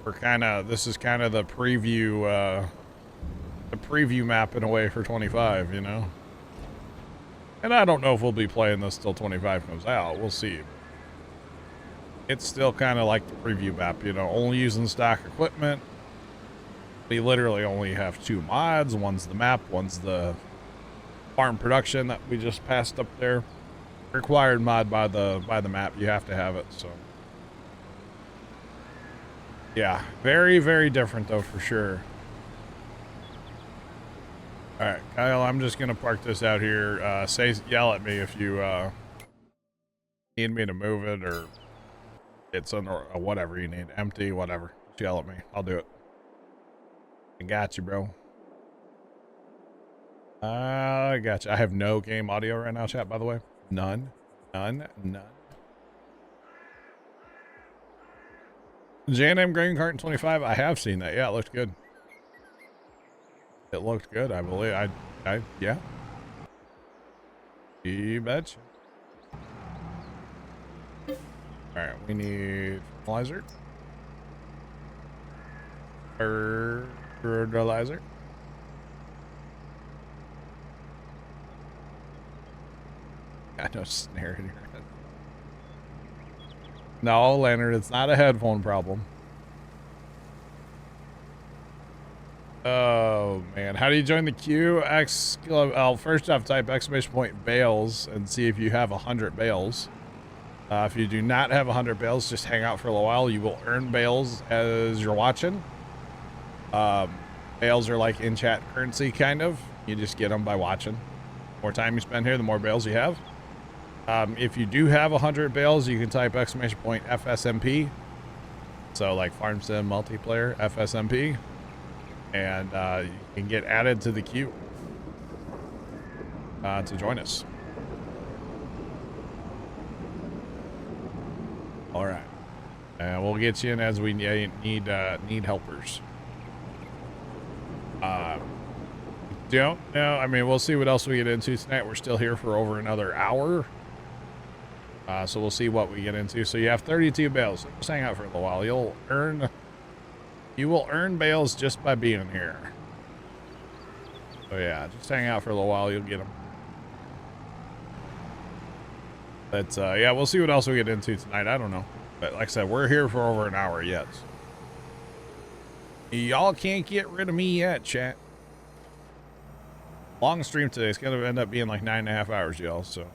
Speaker 1: this is kind of the preview map in a way for 25, you know? And I don't know if we'll be playing this till 25 comes out. We'll see. It's still kind of like the preview map, you know, only using stock equipment. We literally only have 2 mods. One's the map, one's the farm production that we just passed up there. Required mod by the map. You have to have it, so yeah, very, very different though, for sure. All right, Kyle, I'm just gonna park this out here. Yell at me if you need me to move it, or it's on, or whatever you need, empty, whatever. Just yell at me, I'll do it. I got you, bro. I got you. I have no game audio right now, chat, by the way. None. J&M Grain Carton 25. I have seen that. Yeah, it looked good. It looked good, I believe. Yeah. You betcha. Alright, we need fertilizer. Fertilizer. Got no snare in your head. No, Leonard, it's not a headphone problem. Oh, man. How do you join the queue? First off, type !bales and see if you have 100 bales. If you do not have 100 bales, just hang out for a little while. You will earn bales as you're watching. Bales are like in-chat currency, kind of. You just get them by watching. The more time you spend here, the more bales you have. If you do have 100 bales, you can type !FSMP. So like Farm Sim multiplayer, FSMP. And you can get added to the queue to join us. All right. And we'll get you in as we need helpers. Don't know. I mean, we'll see what else we get into tonight. We're still here for over another hour. So we'll see what we get into. So you have 32 bales. Just hang out for a little while. You will earn bales just by being here. So yeah, just hang out for a little while. You'll get them. But yeah, we'll see what else we get into tonight. I don't know. But like I said, we're here for over an hour yet. Y'all can't get rid of me yet, chat. Long stream today. It's going to end up being like 9.5 hours, y'all. So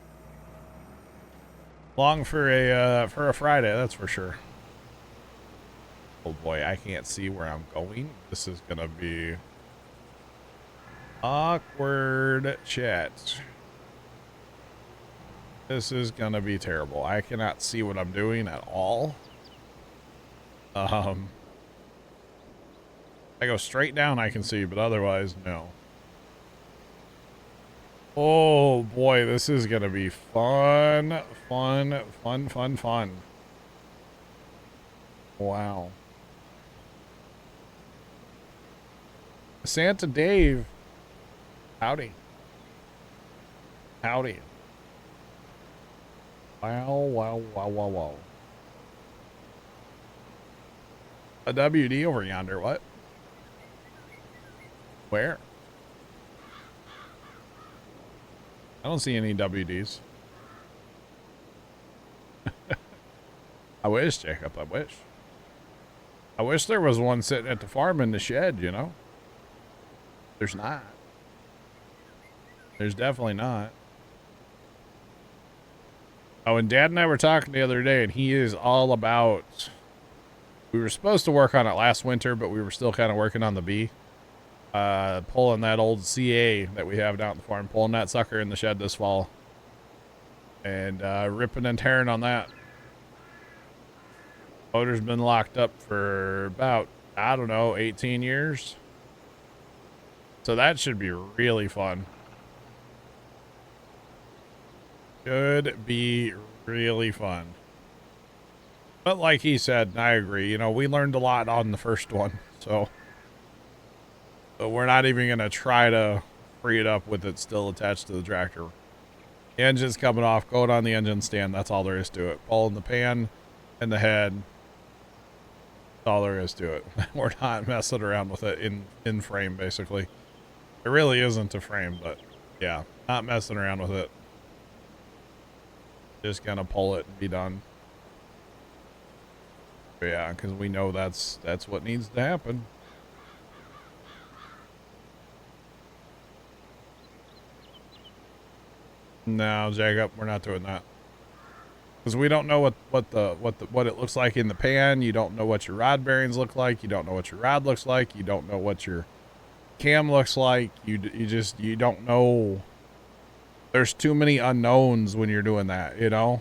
Speaker 1: long for a Friday, that's for sure. Oh boy, I can't see where I'm going. This is going to be awkward, chat. This is going to be terrible. I cannot see what I'm doing at all. I go straight down, I can see, but otherwise, no. Oh boy, this is gonna be fun. Wow. Santa Dave. Howdy. Howdy. Wow. A WD over yonder, what? Where? I don't see any WDs. I wish, Jacob, I wish. I wish there was one sitting at the farm in the shed, you know? There's not. There's definitely not. Oh, and Dad and I were talking the other day, and he is all about... We were supposed to work on it last winter, but we were still kind of working on the bee. Pulling that old CA that we have down at the farm, pulling that sucker in the shed this fall. And ripping and tearing on that. Motor's been locked up for about, I don't know, 18 years. So that should be really fun. Should be really fun. But like he said, and I agree, you know, we learned a lot on the first one, so we're not even going to try to free it up with it still attached to the tractor. The engine's coming off, going on the engine stand, that's all there is to it. Pulling the pan and the head, that's all there is to it. We're not messing around with it in frame, basically. It really isn't a frame, but yeah, not messing around with it. Just gonna pull it and be done. But yeah, because we know that's what needs to happen. No, Jacob, we're not doing that. Because we don't know what it looks like in the pan. You don't know what your rod bearings look like. You don't know what your rod looks like. You don't know what your cam looks like. You don't know. There's too many unknowns when you're doing that, you know?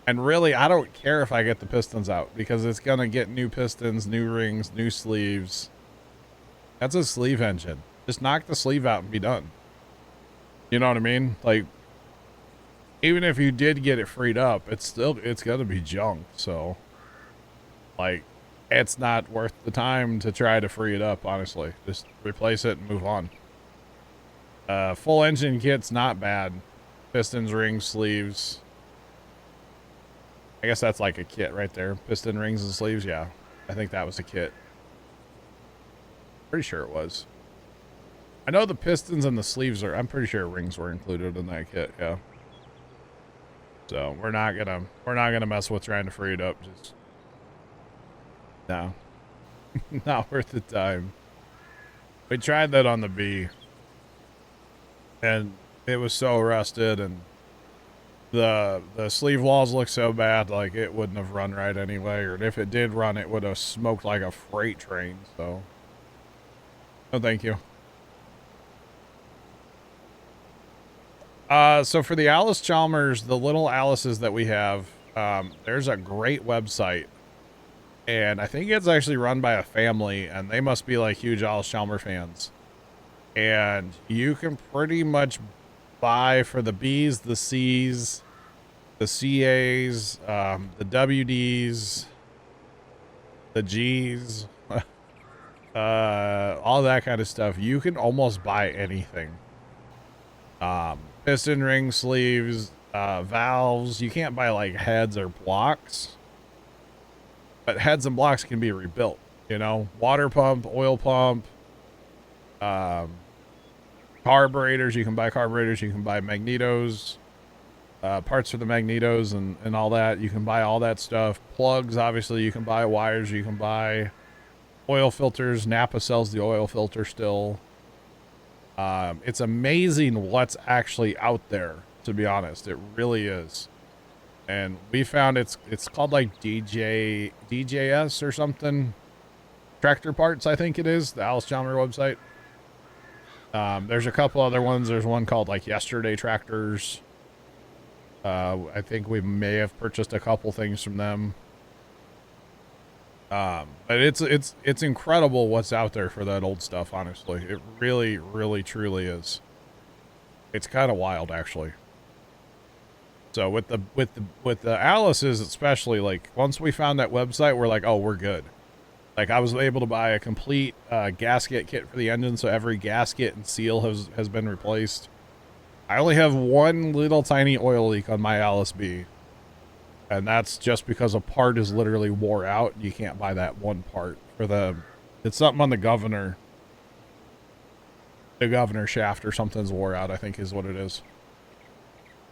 Speaker 1: And really, I don't care if I get the pistons out because it's going to get new pistons, new rings, new sleeves. That's a sleeve engine. Just knock the sleeve out and be done. You know what I mean? Like, even if you did get it freed up, it's going to be junk. So, like, it's not worth the time to try to free it up, honestly. Just replace it and move on. Full engine kit's not bad. Pistons, rings, sleeves. I guess that's like a kit right there. Piston, rings, and sleeves. Yeah, I think that was a kit. Pretty sure it was. I know the pistons and the sleeves are. I'm pretty sure rings were included in that kit. Yeah. So we're not gonna mess with trying to free it up. Just no, not worth the time. We tried that on the B, and it was so rusted, and the sleeve walls look so bad, like it wouldn't have run right anyway, or if it did run, it would have smoked like a freight train. So, no, thank you. So for the Alice Chalmers, the little Alices that we have, there's a great website, and I think it's actually run by a family, and they must be like huge Alice Chalmer fans. And you can pretty much buy for the B's, the C's, the CA's, the WD's, the G's, all that kind of stuff. You can almost buy anything. Piston ring sleeves, valves. You can't buy like heads or blocks, but heads and blocks can be rebuilt, you know, water pump, oil pump, carburetors. You can buy carburetors. You can buy magnetos, parts for the magnetos and all that. You can buy all that stuff. Plugs, obviously, you can buy wires. You can buy oil filters. Napa sells the oil filter still. It's amazing what's actually out there, to be honest. It really is. And we found it's called like DJS or something. Tractor Parts, I think it is, the Alice Chalmers website. There's a couple other ones. There's one called like Yesterday Tractors. I think we may have purchased a couple things from them. But it's incredible what's out there for that old stuff, honestly. It really, really, truly is. It's kind of wild, actually. So with the Alice's especially, like once we found that website, we're like, oh, we're good. Like I was able to buy a complete gasket kit for the engine, so every gasket and seal has been replaced. I only have one little tiny oil leak on my Alice B. And that's just because a part is literally wore out. You can't buy that one part for it's something on the governor shaft or something's wore out, I think is what it is.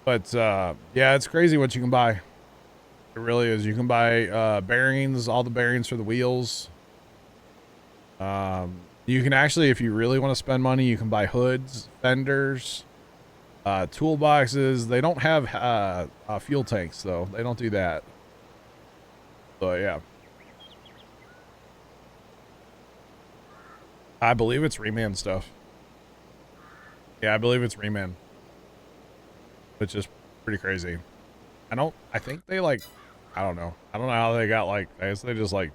Speaker 1: But, yeah, it's crazy what you can buy. It really is. You can buy, bearings, all the bearings for the wheels. You can actually, if you really want to spend money, you can buy hoods, fenders, toolboxes. They don't have fuel tanks though. They don't do that. So yeah, I believe it's reman stuff. Yeah, I believe it's reman, which is pretty crazy. I think they like, I don't know how they got like, I guess they just like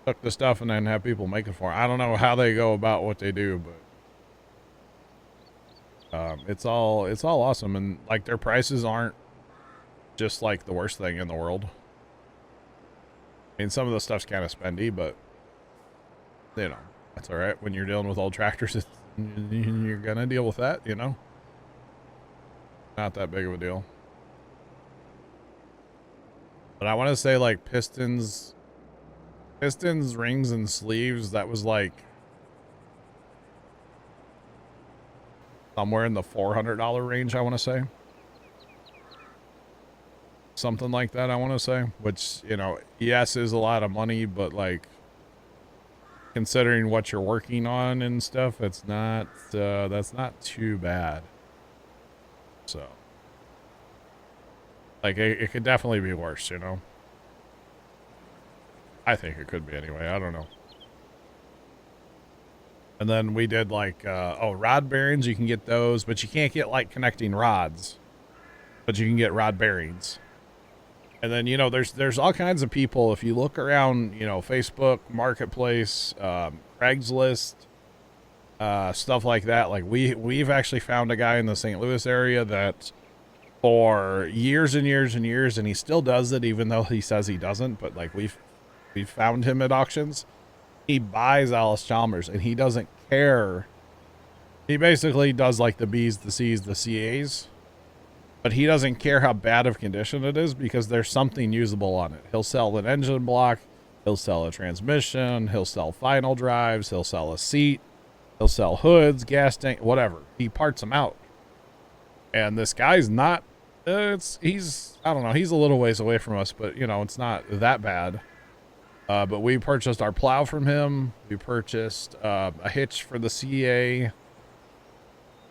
Speaker 1: took the stuff and then have people make it for them. I don't know how they go about what they do, but it's all awesome. And like their prices aren't just like the worst thing in the world. I mean, some of the stuff's kind of spendy, but you know, that's all right. When you're dealing with old tractors, you're gonna deal with that, you know, not that big of a deal. But I want to say like pistons, rings and sleeves, that was like somewhere in the $400 range, I want to say. Something like that, I want to say. Which, you know, yes, is a lot of money, but like, considering what you're working on and stuff, it's not, that's not too bad. So, like, it could definitely be worse, you know? I think it could be anyway, I don't know. And then we did like, rod bearings, you can get those, but you can't get like connecting rods, but you can get rod bearings. And then, you know, there's all kinds of people. If you look around, you know, Facebook, Marketplace, Craigslist, stuff like that. Like we've actually found a guy in the St. Louis area that for years and years and years, and he still does it, even though he says he doesn't, but like we've found him at auctions. He buys Alice Chalmers and he doesn't care. He basically does like the B's, the C's, the CA's, but he doesn't care how bad of condition it is because there's something usable on it. He'll sell an engine block. He'll sell a transmission. He'll sell final drives. He'll sell a seat. He'll sell hoods, gas tank, whatever. He parts them out. And this guy's not, he's, I don't know, he's a little ways away from us, but you know, it's not that bad. But we purchased our plow from him. We purchased a hitch for the CA.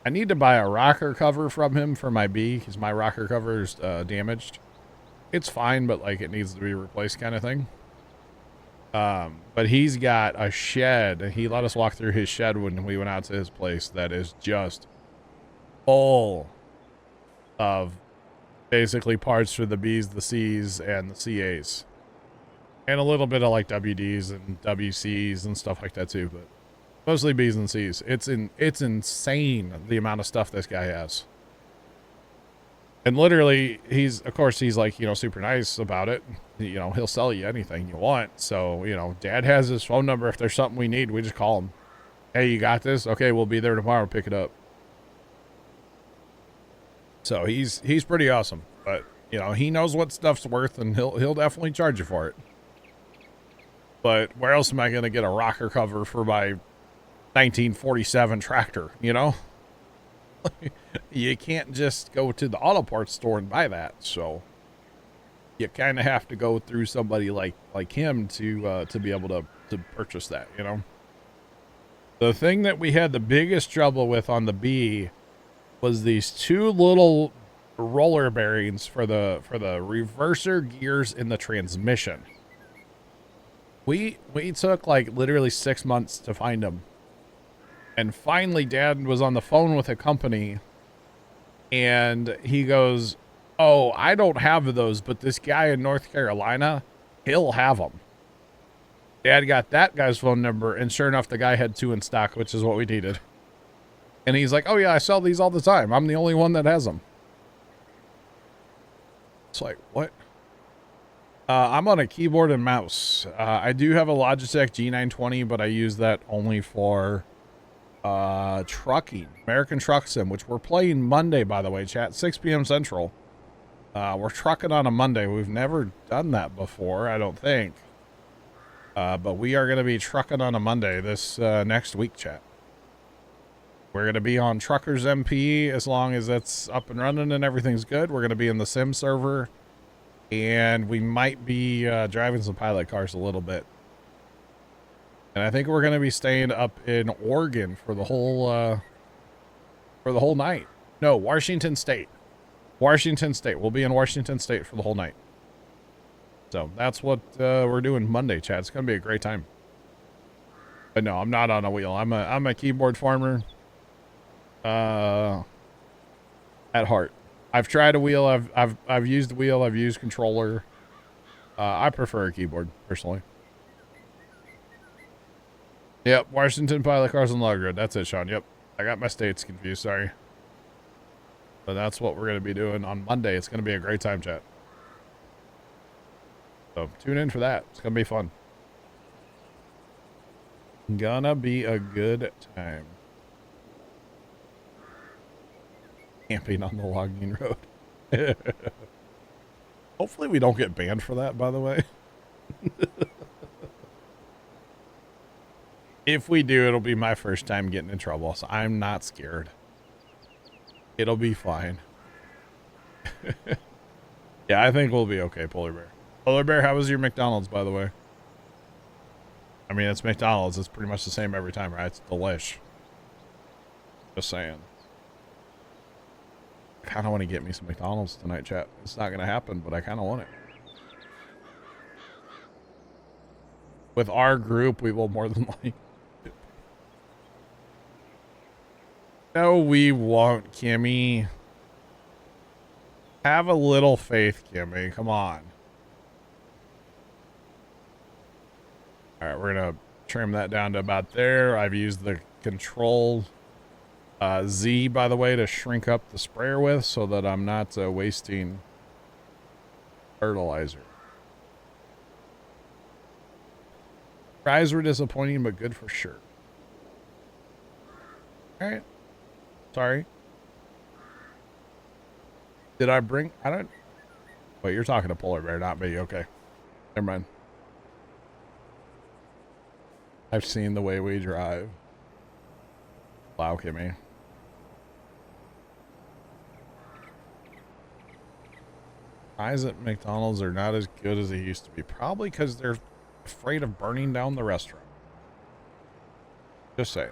Speaker 1: I need to buy a rocker cover from him for my B because my rocker cover is damaged. It's fine, but like it needs to be replaced kind of thing. But he's got a shed, and he let us walk through his shed when we went out to his place that is just full of basically parts for the B's, the C's, and the CA's. And a little bit of like WDs and WCs and stuff like that too, but mostly B's and C's. It's insane the amount of stuff this guy has. And literally, of course, he's like, super nice about it. He'll sell you anything you want. So, Dad has his phone number. If there's something we need, we just call him. Hey, you got this? Okay, we'll be there tomorrow. Pick it up. So he's pretty awesome. But, he knows what stuff's worth, and he'll definitely charge you for it. But where else am I going to get a rocker cover for my 1947 tractor, You can't just go to the auto parts store and buy that. So you kind of have to go through somebody like him to be able to purchase that, The thing that we had the biggest trouble with on the B was these two little roller bearings for the reverser gears in the transmission. We took like literally 6 months to find them. And finally, Dad was on the phone with a company, and he goes, oh, I don't have those, but this guy in North Carolina, he'll have them. Dad got that guy's phone number, and sure enough, the guy had 2 in stock, which is what we needed. And he's like, oh, yeah, I sell these all the time. I'm the only one that has them. It's like, what? I'm on a keyboard and mouse. I do have a Logitech G920, but I use that only for trucking, American Truck Sim, which we're playing Monday, by the way, chat, 6 p.m. Central. We're trucking on a Monday. We've never done that before, I don't think. But we are going to be trucking on a Monday this next week, chat. We're going to be on Truckers MP as long as it's up and running and everything's good. We're going to be in the Sim server, and we might be driving some pilot cars a little bit. And I think we're going to be staying up in Oregon for the whole night. No, Washington State. Washington State. We'll be in Washington State for the whole night. So that's what we're doing Monday, chat. It's going to be a great time. But no, I'm not on a wheel. I'm a keyboard farmer. At heart. I've tried a wheel. I've used a wheel. I've used controller. I prefer a keyboard personally. Yep, Washington pilot cars on log grid. That's it, Sean. Yep, I got my states confused. Sorry. But that's what we're going to be doing on Monday. It's going to be a great time, chat. So tune in for that. It's going to be fun. Gonna be a good time. Camping on the logging road. Hopefully we don't get banned for that, by the way. If we do, it'll be my first time getting in trouble, so I'm not scared. It'll be fine. Yeah, I think we'll be okay, Polar Bear. Polar Bear, how was your McDonald's, by the way? I mean, it's McDonald's. It's pretty much the same every time, right? It's delish. Just saying. I kind of want to get me some McDonald's tonight, chat. It's not going to happen, but I kind of want it. With our group, we will more than likely. No, we won't, Kimmy. Have a little faith, Kimmy. Come on. All right, we're going to trim that down to about there. I've used the control Z, by the way, to shrink up the sprayer with so that I'm not wasting fertilizer. Fries were disappointing, but good for sure. All right. Sorry. Did I bring... I don't... Wait, you're talking to Polar Bear, not me. Okay. Never mind. I've seen the way we drive. Wow, Kimmy. Fries at McDonald's are not as good as they used to be. Probably because they're afraid of burning down the restaurant. Just saying.